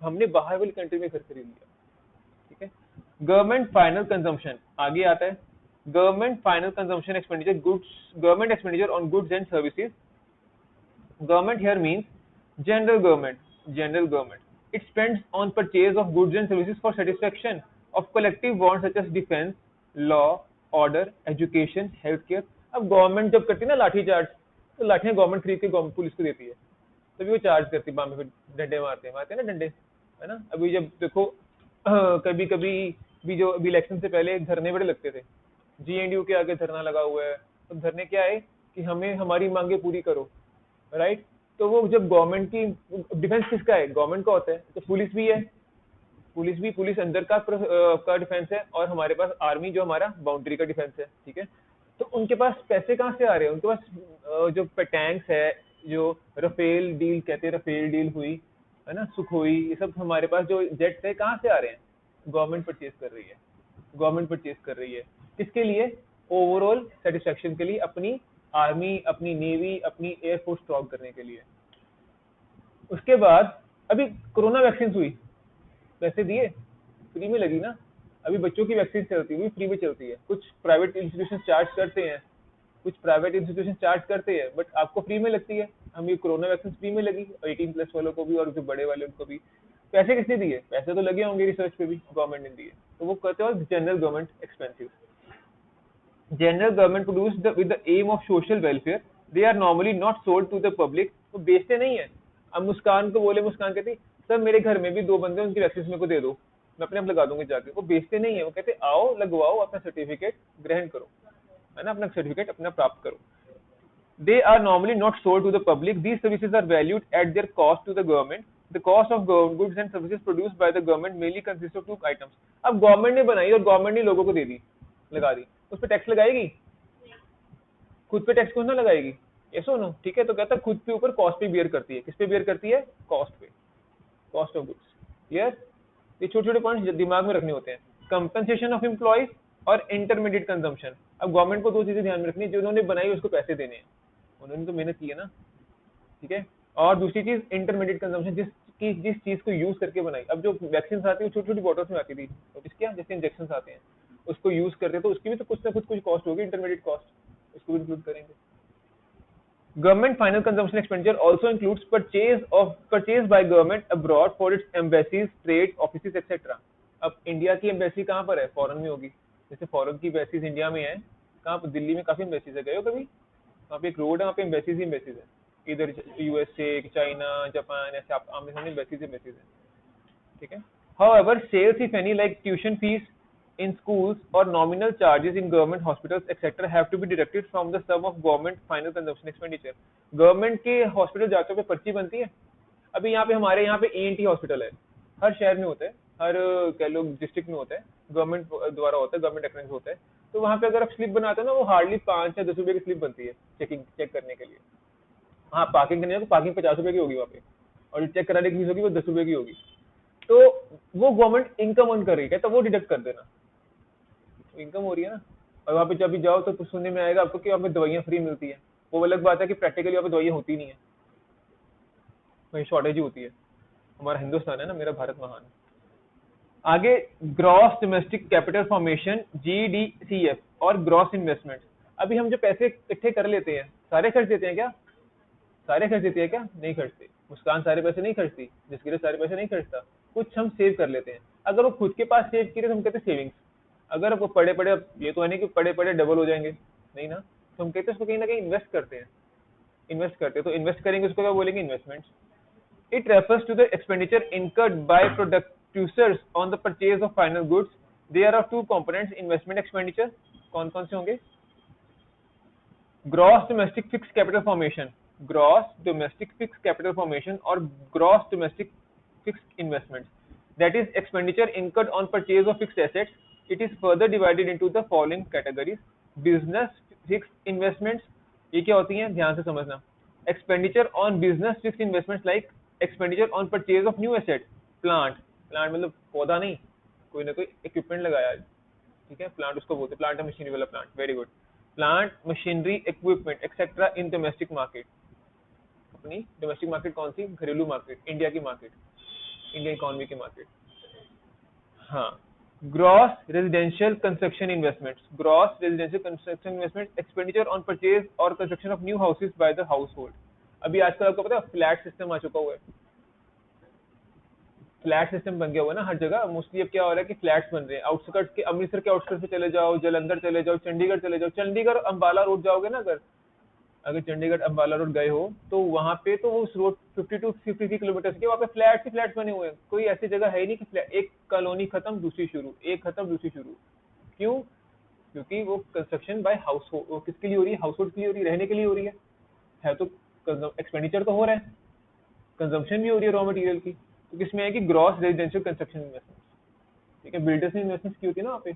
हमने बाहर वाली कंट्री में घर खरीद लिया। ठीक है, गवर्नमेंट फाइनल कंजम्पशन आगे आता है। Government final consumption expenditure, goods, government expenditure on goods and services. Government here means general government, general government, it spends on purchase of goods and services for satisfaction of collective wants such as defense, law, order, education, healthcare। अब government जब करती है ना लाठी charge, तो लाठियां government खरीद के police को देती है, तभी वो चार्ज करती है, बाम पे डंडे मारते हैं ना डंडे, है ना। अभी जब देखो कभी कभी भी जो अभी इलेक्शन से पहले धरने बड़े लगते थे, GNDU के आगे धरना लगा हुआ है, तो धरने क्या है कि हमें हमारी मांगे पूरी करो, राइट। तो वो जब गवर्नमेंट की, डिफेंस किसका है, गवर्नमेंट का होता है, तो पुलिस भी है, पुलिस अंदर का डिफेंस है, और हमारे पास आर्मी जो हमारा बाउंड्री का डिफेंस है, ठीक है। तो उनके पास पैसे कहाँ से आ रहे हैं, उनके पास जो टैंक्स है, जो रफेल डील कहते हैं, रफेल डील हुई है ना, सुखोई, ये सब हमारे पास जो जेट्स है कहाँ से आ रहे हैं, गवर्नमेंट परचेज कर रही है, गवर्नमेंट परचेज कर रही है। किसके लिए, ओवरऑल सेटिस्फेक्शन के लिए, अपनी आर्मी, अपनी नेवी, अपनी एयरफोर्स स्ट्रॉन्ग करने के लिए। उसके बाद अभी कोरोना वैक्सीन हुई, पैसे दिए, फ्री में लगी ना। अभी बच्चों की वैक्सीन चलती है, फ्री में चलती है, कुछ प्राइवेट इंस्टीट्यूशन चार्ज करते हैं, कुछ प्राइवेट इंस्टीट्यूशन चार्ज करते हैं, बट आपको फ्री में लगती है। हम ये कोरोना वैक्सीन फ्री में लगी, 18+ वालों को भी, और जो बड़े वाले उनको भी। पैसे किसने दिए, पैसे तो लगे होंगे रिसर्च पे भी, गवर्नमेंट ने दिए। तो वो कहते हैं general government expensive. General government produced with the aim of social welfare, they are normally not sold to the public. वो बेचते नहीं है। अब मुस्कान को बोले, मुस्कान कहती सर मेरे घर में भी 2 बंदे, उनकी वैक्सीन मेरे को दे दो, मैं अपने आप लगा दूंगी जाके। वो बेचते नहीं है, वो कहते आओ लगवाओ, अपना सर्टिफिकेट ग्रहण करो, है ना, अपना सर्टिफिकेट अपना प्राप्त करो। They are normally not sold to the public. These services are valued at their cost to the government. The cost of goods and services produced by the government mainly consists of 2 items. अब government ने बनाई और government ने लोगों को दे दी, लगा दी, उस पर टैक्स लगाएगी, खुद पे टैक्स कौन ना लगाएगी, ये सुनो, ठीक है। तो कहता है खुद के ऊपर कॉस्ट पे बियर करती है, किस पे बियर करती है, कॉस्ट पे, कॉस्ट ऑफ गुड्स। क्लियर, ये छोटे छोटे पॉइंट्स दिमाग में रखने होते हैं। कंपनसेशन ऑफ एम्प्लॉइज और इंटरमीडिएट कंजम्पशन। अब गवर्नमेंट को 2 चीजें ध्यान में रखनी है, जो उन्होंने बनाई उसको पैसे देने हैं, उन्होंने तो मेहनत की है ना, ठीक है। और दूसरी चीज इंटरमीडिएट कंजम्पशन, जिस चीज को यूज करके बनाई। अब जो वैक्सीन आती है छोटी छोटी बॉटल्स में आती थी, नोटिस किया, जैसे इंजेक्शन आते हैं, उसको यूज करते हैं, तो उसकी भी तो कुछ ना कुछ कॉस्ट होगी, इंटरमीडिएट कॉस्ट, उसको भी इंक्लूड करेंगे। Government final consumption expenditure also includes purchase by government abroad for its embassies, trade offices, etc. अब इंडिया की एम्बेसी कहाँ पर है, फॉरेन में होगी। जैसे फॉरेन की एम्बेसीज इंडिया में है, कहाँ पर, दिल्ली में काफी एम्बेसीज है, गए हो कभी, वहाँ पे एक रोड है, वहाँ पे एम्बेसीज ही एम्बेसीज है, इधर USA, चाइना, जापान, ऐसे आप आमने सामने एम्बेसीज है, ठीक है। However, sales if any like tuition fees in schools or nominal charges in government hospitals etc. have to be deducted from the sum of government final consumption expenditure. Government के hospital जाके पे पर्ची बनती है। अभी यहाँ पे हमारे यहाँ पे ENT हॉस्पिटल है, हर शहर में होता है, हर कह लो डिस्ट्रिक्ट में होता है, गवर्नमेंट द्वारा होता है, गवर्नमेंट अटेंडेंस होता है। तो वहाँ पे अगर आप स्लिप बनाते हो ना, वो हार्डली 5 या 10 रुपए की स्लिप बनती है, चेक करने के लिए। हाँ, पार्किंग करने तो पार्किंग 50 रुपए की होगी वहाँ पे, और चेक कराने की फीस होगी वो 10 रुपए की होगी। तो वो गवर्नमेंट इनकम अर्न कर रही है, तो वो डिडक्ट कर देना, इनकम हो रही है ना। और वहाँ पे जब भी जाओ तो सुनने में आएगा आपको कि वहाँ पे दवाइयाँ फ्री मिलती है। वो अलग बात है कि प्रैक्टिकली वहाँ पे दवाइयाँ होती नहीं है, वही शॉर्टेज ही होती है। हमारा हिंदुस्तान है ना, मेरा भारत महान है। आगे gross domestic capital formation, GDCF, और ग्रॉस इन्वेस्टमेंट। अभी हम जो पैसे इकट्ठे कर लेते हैं, सारे खर्च देते हैं क्या, सारे खर्च देते हैं क्या, नहीं खर्चते। मुस्कान सारे पैसे नहीं खर्चती, जिसके लिए सारे पैसे नहीं खर्चता, कुछ हम सेव कर लेते हैं। अगर वो खुद के पास सेव किए तो हम कहते हैं सेविंग्स। अगर वो पड़े पड़े, ये तो है नहीं कि पड़े पड़े डबल हो जाएंगे, नहीं ना, तो हम कहते हैं उसको कहीं ना कहीं इन्वेस्ट करते हैं, इन्वेस्ट करते हैं। तो इन्वेस्ट करेंगे उसको क्या बोलेंगे, investments. It refers to the expenditure incurred by producers on the purchase of final goods. There are 2 components investment expenditure. कौन कौन से होंगे, gross domestic fixed capital formation, gross domestic fixed capital formation, और gross domestic fixed investment, that is expenditure incurred on purchase of fixed assets. It is further divided into the following categories: business fixed investments, ये क्या होती हैं, ध्यान से समझना। Expenditure on business fixed investments like expenditure on purchase of new asset, plant मतलब पौधा नहीं, कोई ना कोई इक्विपमेंट लगाया, ठीक है, प्लांट उसको बोलते हैं, प्लांट एंड मशीनरी वाला plant, very good. Plant, machinery, equipment etcetera in domestic market. अपनी डोमेस्टिक मार्केट कौन सी, घरेलू मार्केट, इंडिया की मार्केट, इंडियन इकोनॉमी की मार्केट। हाँ, gross residential construction investments, gross residential construction investments, expenditure on purchase or construction of new houses by the household। अभी आजकल आपको पता है फ्लैट सिस्टम आ चुका हुआ है, फ्लैट सिस्टम बन गया हुआ है ना हर जगह। मोस्टली अब क्या हो रहा है कि फ्लैट्स बन रहे हैं, आउटस्कर्ट्स के, अमृतसर के आउटस्कर्ट्स पे चले जाओ, जलंधर चले जाओ, चंडीगढ़ चले जाओ, चंडीगढ़ अंबाला रोड जाओगे ना अगर, अगर चंडीगढ़ अम्बाला रोड गए हो तो वहां पे तो उस रोड 52-53 किलोमीटर के वहां पे फ्लैट ही फ्लैट बने हुए हैं, कोई ऐसी जगह है ही नहीं कि एक कॉलोनी खत्म दूसरी शुरू, एक खत्म दूसरी शुरू। क्यों? क्योंकि वो कंस्ट्रक्शन बाय हाउस हो, किसके लिए हो रही है? हाउस होल्ड के लिए हो रही है, रहने के लिए हो रही है तो एक्सपेंडिचर तो हो रहा है, कंजम्पशन भी हो रही है रॉ मटेरियल की। तो किसमें है कि ग्रॉस रेजिडेंशियल कंस्ट्रक्शन इन्वेस्टमेंट, ठीक है, बिल्डर्स ने इन्वेस्टमेंट की होती है ना वहाँ पे।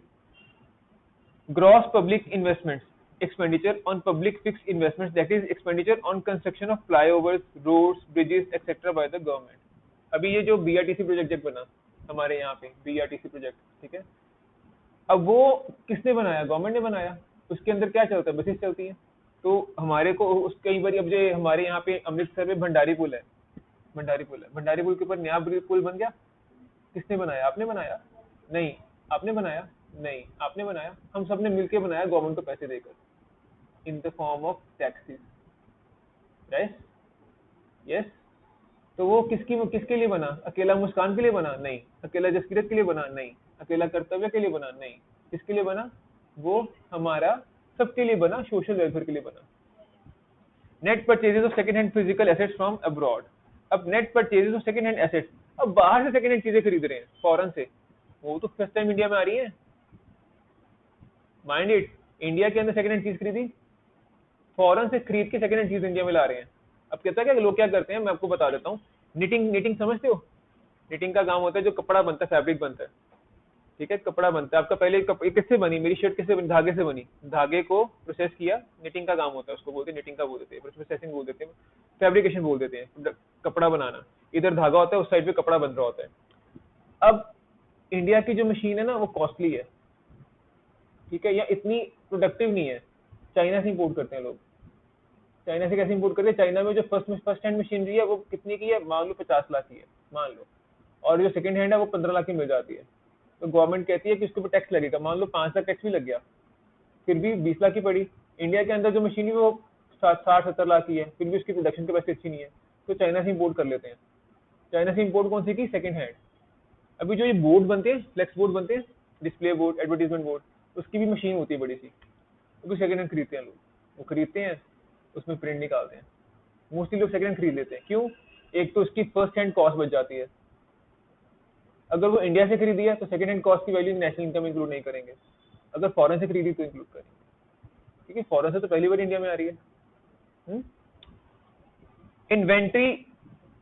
Gross public investments expenditure on public fixed investments, that is expenditure on construction of flyovers, roads, bridges etc by the government। अभी ये जो बीआरटीसी प्रोजेक्ट बना हमारे यहाँ पे, बीआरटीसी प्रोजेक्ट, ठीक है, अब वो किसने बनाया? गवर्नमेंट ने बनाया। उसके अंदर क्या चलता है? बसेस चलती हैं। तो हमारे को उस कई बार, अब जो हमारे यहाँ पे अमृतसर में भंडारी पुल है, भंडारी पुल है, भंडारी पुल के ऊपर नया पुल बन गया, किसने बनाया? आपने बनाया? नहीं। आपने बनाया? नहीं। आपने बनाया? हम सब ने मिलकर बनाया गवर्नमेंट को पैसे देकर, in the form of taxes, right? Yes। तो वो किसके लिए बना? अकेला मुस्कान के लिए बना? नहीं। अकेला जसकीरत के लिए बना? नहीं। अकेला कर्तव्य के लिए बना? नहीं। किसके लिए बना? वो हमारा सबके लिए बना, सोशल वेलफेयर के लिए बना। Net purchases of second hand physical assets from abroad. अब net purchases of second hand assets, अब बाहर से सेकंड हैंड चीजें खरीद रहे हैं, फॉरेन से, वो तो फर्स्ट टाइम इंडिया में आ रही है। माइंड इट, इंडिया के अंदर सेकंड हैंड चीज खरीदी, फॉरेन से खरीद के सेकंड हैंड चीज इंडिया में ला रहे हैं। अब कहता है क्या लोग क्या करते हैं, मैं आपको बता देता हूँ। निटिंग, निटिंग समझते हो? निटिंग का काम होता है जो कपड़ा बनता है, फैब्रिक बनता है, ठीक है, कपड़ा बनता है आपका। पहले किससे बनी मेरी शर्ट? किससे बनी? धागे से बनी। धागे को प्रोसेस किया, निटिंग का काम होता है, उसको बोलते हैं निटिंग का बोल देते हैं, प्रोसेसिंग बोल देते हैं, फैब्रिकेशन बोल देते हैं, कपड़ा बनाना। इधर धागा होता है, उस साइड पे कपड़ा बन रहा होता है। अब इंडिया की जो मशीन है ना वो कॉस्टली है, ठीक है, या इतनी प्रोडक्टिव नहीं है, चाइना से इंपोर्ट करते हैं लोग। चाइना से कैसे इंपोर्ट करते हैं? चाइना में जो फर्स्ट हैंड मशीनरी है वो कितनी की है? मान लो 50 लाख की है, मान लो, और जो सेकंड हैंड है वो 15 लाख की मिल जाती है। तो गवर्नमेंट कहती है कि उसके ऊपर टैक्स लगेगा, मान लो 5 लाख टैक्स भी लग गया, फिर भी 20 लाख की पड़ी। इंडिया के अंदर जो मशीनरी वो 60-70 लाख की है, फिर भी उसकी प्रोडक्शन कैपेसिटी अच्छी नहीं है, तो चाइना से इंपोर्ट कर लेते हैं। चाइना से इंपोर्ट कौन सी की? Second hand. अभी जो ये बोर्ड बनते हैं, फ्लेक्स बोर्ड बनते हैं, डिस्प्ले बोर्ड, एडवर्टीजमेंट बोर्ड, उसकी भी मशीन होती है बड़ी सी, वो भी सेकंड हैंड खरीदते हैं लोग। वो खरीदते हैं, उसमें प्रिंट निकालते हैं। मोस्टली लोग सेकंड हैंड खरीद लेते हैं। क्यों? एक तो उसकी फर्स्ट हैंड कॉस्ट बच जाती है। अगर वो इंडिया से खरीदी है तो सेकंड हैंड कॉस्ट की वैल्यू नेशनल इनकम इंक्लूड नहीं करेंगे, अगर फॉरेन से खरीदी तो इंक्लूड करेंगे, ठीक है, फॉरेन से तो पहली बार इंडिया में आ रही है। इन्वेंट्री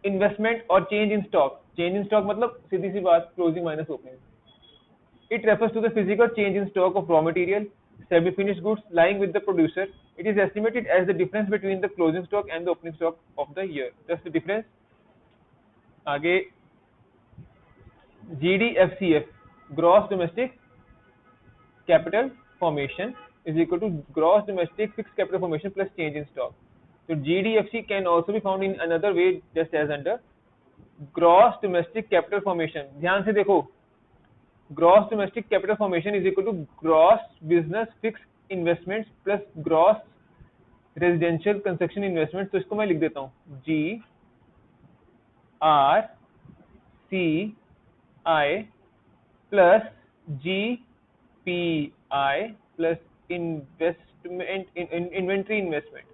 इन्वेस्टमेंट और change in stock. Change in stock मतलब सीधी सी बात, closing minus opening. It refers to the physical change in stock of raw material, semi-finished goods lying with the producer. It is estimated as the difference between the closing stock and the opening stock of the year. Just the difference. आगे GDFCF, gross domestic capital formation, is equal to gross domestic fixed capital formation plus change in stock. So GDFC can also be found in another way, just as under gross domestic capital formation. ध्यान से देखो, gross domestic capital formation is equal to gross business fixed investments plus gross residential construction investments। तो इसको मैं लिख देता हूँ GRCI plus GPI plus investment inventory investment,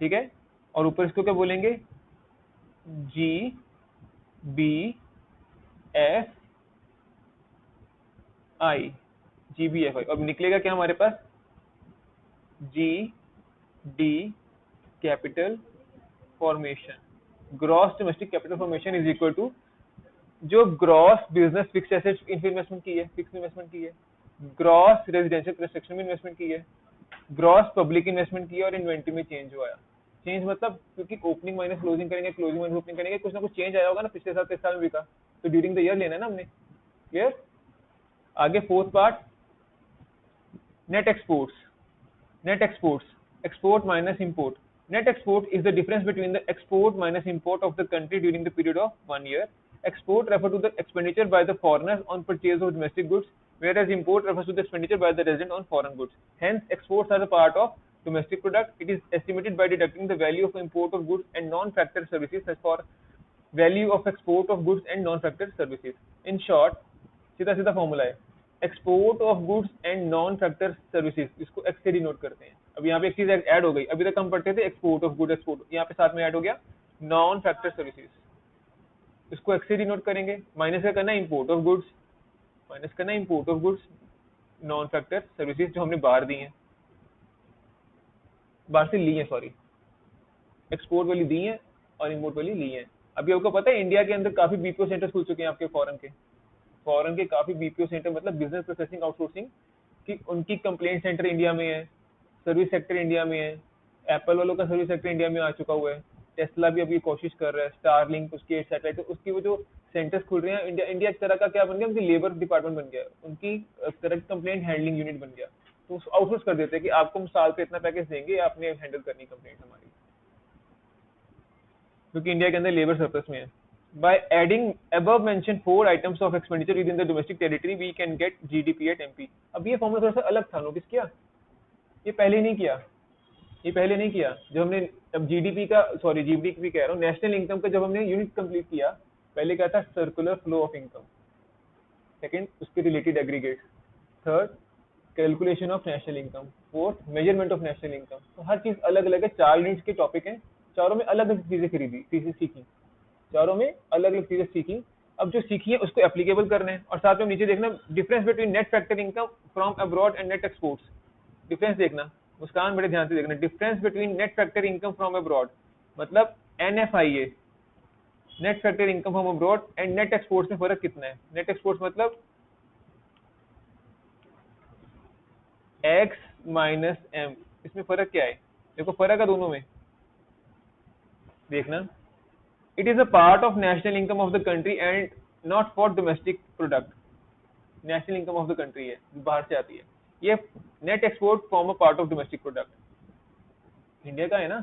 ठीक है, और ऊपर इसको क्या बोलेंगे? GBFI। अब निकलेगा क्या हमारे पास? GD capital formation, gross domestic capital formation is equal to जो gross business fixed assets investment की है, फिक्स इन्वेस्टमेंट की है, ग्रॉस रेजिडेंशियल कंस्ट्रक्शन में इन्वेस्टमेंट की है, ग्रॉस पब्लिक इन्वेस्टमेंट की है, और इन्वेंट्री में चेंज हुआ है। चेंज मतलब क्योंकि ओपनिंग माइनस क्लोजिंग करेंगे, क्लोजिंग माइनस ओपनिंग करेंगे, कुछ ना कुछ चेंज आया होगा ना, पिछले साल 3 साल में बिका, तो ड्यूरिंग द ईयर लेना है ना हमने। क्लियर? आगे fourth part, net exports. Net exports, export minus import. Net export is the difference between the export minus import of the country during the period of 1 year. Export refers to the expenditure by the foreigners on purchase of domestic goods, whereas import refers to the expenditure by the resident on foreign goods. Hence, exports are a part of domestic product. It is estimated by deducting the value of import of goods and non-factor services as for value of export of goods and non-factor services. In short, सीधा सीधा formula है, export of goods and non factor services, इसको x से denote करते हैं। अब यहाँ पे एक चीज ऐड हो गई, अभी तक हम पढ़ते थे एक्सपोर्ट ऑफ गुड, एक्सपोर्ट, यहाँ पे साथ में ऐड हो गया नॉन फैक्टर सर्विसेज। इसको एक्स से डिनोट करेंगे, माइनस का करना है इंपोर्ट ऑफ गुड्स, माइनस करना है import of goods non factor services जो हमने बाहर दी हैं, बाहर से ली है, सॉरी, एक्सपोर्ट वाली दी है और इंपोर्ट वाली ली है। अभी आपको पता है इंडिया के अंदर काफी बीपीओ सेंटर्स खुल चुके हैं आपके फॉरेन के काफी बीपीओ सेंटर, मतलब बिजनेस प्रोसेसिंग आउटसोर्सिंग की, उनकी कंप्लेंट सेंटर इंडिया में है, सर्विस सेक्टर इंडिया में है, एप्पल वालों का सर्विस सेक्टर इंडिया में आ चुका हुआ है, टेस्ला भी अभी कोशिश कर रहा है, स्टारलिंक उसके सैटेलाइट, तो उसकी वो जो सेंटर्स खुल रहे हैं, इंडिया इंडिया एक तरह का क्या बन गया, उनकी लेबर डिपार्टमेंट बन गया, उनकी एक तरह की कंप्लेंट हैंडलिंग यूनिट बन गया, तो आउटसोर्स कर देते हैं कि आपको हम साल पे इतना पैकेज देंगे, आपने हैंडल करनी कंप्लेंट हमारी, क्योंकि इंडिया के अंदर लेबर सरप्लस में है। By adding above mentioned 4 items of expenditure within the domestic territory, we can get GDP at MP। अब ये फॉर्मूला थोड़ा सा अलग था, नोटिस किया? ये पहले नहीं किया, ये पहले नहीं किया जब हमने, अब जीडीपी का, सॉरी जीडीपी कह रहा हूँ, नेशनल इनकम का जब हमने यूनिट कंप्लीट किया, पहले क्या था, circular flow of income, second उसके related aggregate, third calculation of national income, fourth measurement of national income. तो हर चीज अलग अलग है, 4 यूनिट्स के टॉपिक हैं, चारों में अलग अलग चीजें चीजें सीखी, चारों में अलग अलग चीजें सीखी। अब जो सीखी है उसको एप्लीकेबल करना है, और साथ में नीचे देखना difference between net factor income from abroad and net exports, difference देखना, मुस्कान बड़े ध्यान से देखना, difference between net factor income from abroad मतलब NFIA, net factor income from abroad, and net exports में फर्क कितना है। नेट एक्सपोर्ट्स मतलब X माइनस M, इसमें फर्क क्या है, देखो फर्क है दोनों में, देखना, it is a part of national income of the country and not for domestic product, national income of the country है, बाहर से आती है, ये net export form a part of domestic product, India का है ना।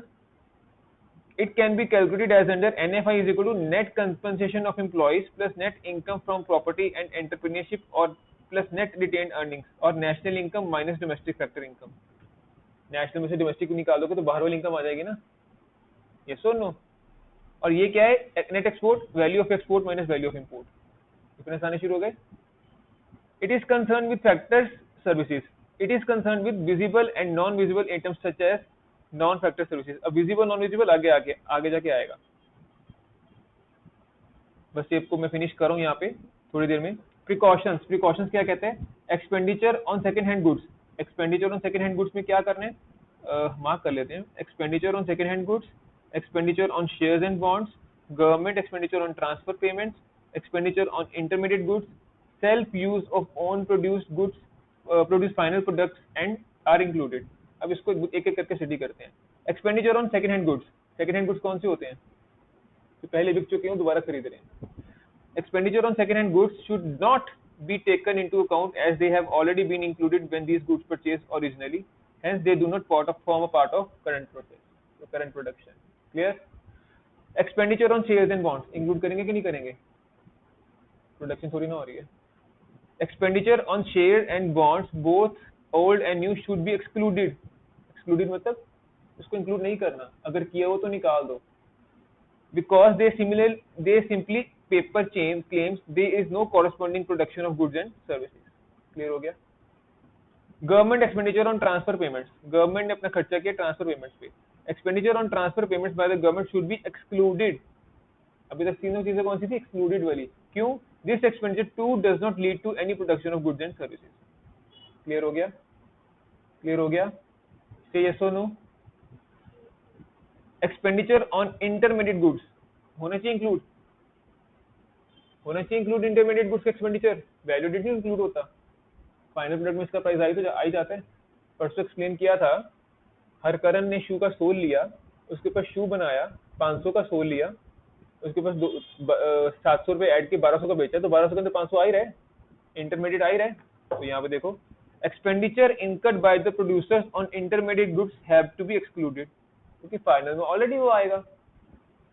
It can be calculated as under NFI is equal to net compensation of employees plus net income from property and entrepreneurship और प्लस नेट रिटेन अर्निंग्स और national income minus domestic factor income. National में से domestic निकाल दोगे तो बाहर वाली income आ जाएगी ना, यस और नो। और ये क्या है, net export, value of export minus value of import, difference आने शुरू हो गए। It is concern with factors services, it is concern with visible and non visible items such as non factor services. अब visible non visible आगे आगे जाके आएगा, बस ये आपको मैं फिनिश कर रहा हूँ यहाँ पे थोड़ी देर में। प्रिकॉशंस, प्रिकॉशंस क्या कहते हैं, expenditure on second hand goods, expenditure on second hand goods में क्या करना है, मार्क कर लेते हैं, expenditure on second hand goods, expenditure on shares and bonds, government expenditure on transfer payments, expenditure on intermediate goods, self-use of own produced goods, produce final products and are included। अब इसको एक एक करके study करते हैं। Expenditure on second hand goods, second hand goods कौन से होते हैं, तो पहले बिक चुके हो दोबारा खरीद रहे हैं। Expenditure on second hand goods should not be taken into account as they have already been included when these goods purchased originally, hence they do not form a part of current process, so current production। Clear. Expenditure on shares and bonds include करेंगे कि नहीं करेंगे, production थोड़ी ना हो रही है। Expenditure on share and bonds both old and new should be excluded, excluded मतलब उसको इंक्लूड नहीं करना, अगर किया हो तो निकाल दो, because they simply paper chain claims there is no corresponding production of goods and services. Clear हो गया। Government expenditure on transfer payments, government ने अपना खर्चा किया ट्रांसफर पेमेंट्स पे, expenditure on transfer payments by the government should be excluded. अभी तक तीनों चीजें कौन सी थी, एक्सक्लूडेड वाली, क्यों, this expenditure too does not lead to any production of goods and services. Clear हो गया, क्लियर हो गया, से यस और no. Expenditure on intermediate goods होना चाहिए इंक्लूड, होना चाहिए इंक्लूड इंटरमीडिएट गुड्स का एक्सपेंडिचर, वैल्यू एडेड नहीं इंक्लूड होता, फाइनल प्रोडक्ट में इसका प्राइस आई जाता है। परसों एक्सप्लेन किया था, हरकरन ने शू का सोल लिया, उसके ऊपर शू बनाया, 500 का सोल लिया, उसके पास 700 रुपए ऐड के 1200 का बेचा, तो 1200 के अंदर 500 आ ही रहे, इंटरमीडिएट आ ही रहे। तो यहाँ पे देखो, expenditure incurred by the producers on intermediate goods have to be excluded, क्योंकि फाइनल में ऑलरेडी वो आएगा।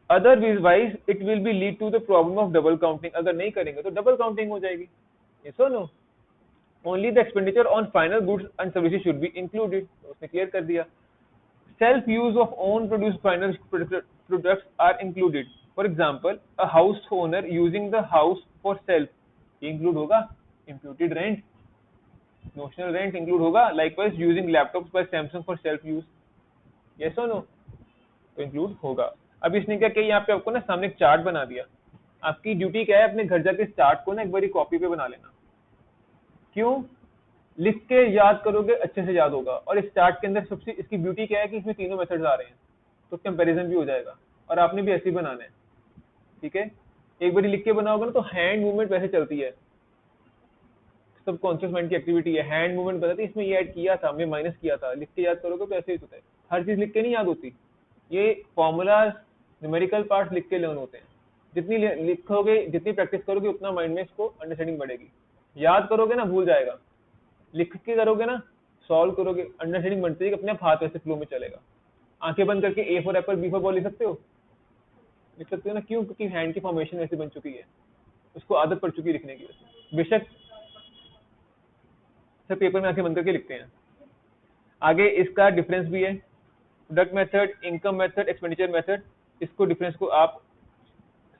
Otherwise it will be lead to the problem of double counting, अगर नहीं करेंगे तो डबल काउंटिंग हो जाएगी। यस और no. Only the expenditure on final goods and services should be included, उसने क्लियर कर दिया। Self use of own produced final products are included, for example a house owner using the house for self, ये include होगा। Imputed rent, notional rent include होगा। Likewise using laptops by Samsung for self use, yes और no, तो include होगा। अब इसने क्या किया, यहाँ पे आपको ना सामने एक चार्ट बना दिया। आपकी ड्यूटी क्या है, अपने घर जाके इस चार्ट को ना एक बार कॉपी पे बना लेना। क्यों? लिख के याद करोगे अच्छे से याद होगा। और इस चार्ट के अंदर सबसे इसकी ब्यूटी क्या है कि इसमें तीनों मेथड्स आ रहे हैं, तो कंपैरिजन भी हो जाएगा। और आपने भी ऐसे ही बनाना है, ठीक है। एक बार लिख के बनाओगे ना तो हैंड मूवमेंट वैसे चलती है, सब कॉन्शियस माइंड की एक्टिविटी है। हैंड मूवमेंट बताती है इसमें ये ऐड किया था, मैं माइनस किया था। लिख के याद करोगे तो ऐसे ही होता है। हर चीज लिख के नहीं याद होती, ये फॉर्मूला न्यूमेरिकल पार्ट्स लिख के लर्न होते हैं। जितनी लिखोगे, जितनी प्रैक्टिस करोगे, उतना माइंड में इसको अंडरस्टैंडिंग बढ़ेगी। याद करोगे ना भूल जाएगा, लिख के करोगे ना सॉल्व करोगे, अंडरस्टैंडिंग बनती है कि अपने आप हाथ वैसे फ्लो में चलेगा। आंखें बंद करके A for apple B for ball लिख सकते हो, लिख सकते हो ना। क्यों? क्योंकि हैंड की फॉर्मेशन वैसे बन चुकी है, उसको आदत पड़ चुकी है लिखने की वैसे। बेशक सब पेपर में आंखें बंद करके लिखते हैं। आगे इसका डिफरेंस भी है, product method, income method, expenditure method. इसको डिफरेंस को आप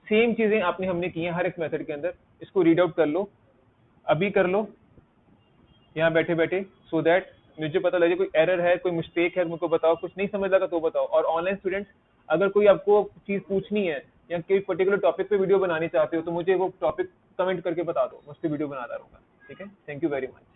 सेम चीजें आपने हमने की हैं हर एक मेथड के अंदर, इसको रीड आउट कर लो, अभी कर लो यहाँ बैठे बैठे, सो दैट मुझे पता लगे कोई एरर है, कोई मिस्टेक है मुझको बताओ, कुछ नहीं समझ लगा तो बताओ। और ऑनलाइन स्टूडेंट्स, अगर कोई आपको चीज पूछनी है या कोई पर्टिकुलर टॉपिक पे वीडियो बनानी चाहते हो तो मुझे वो टॉपिक कमेंट करके बता दो, मैं उस पर वीडियो बनाता रहूंगा। ठीक है, थैंक यू वेरी मच।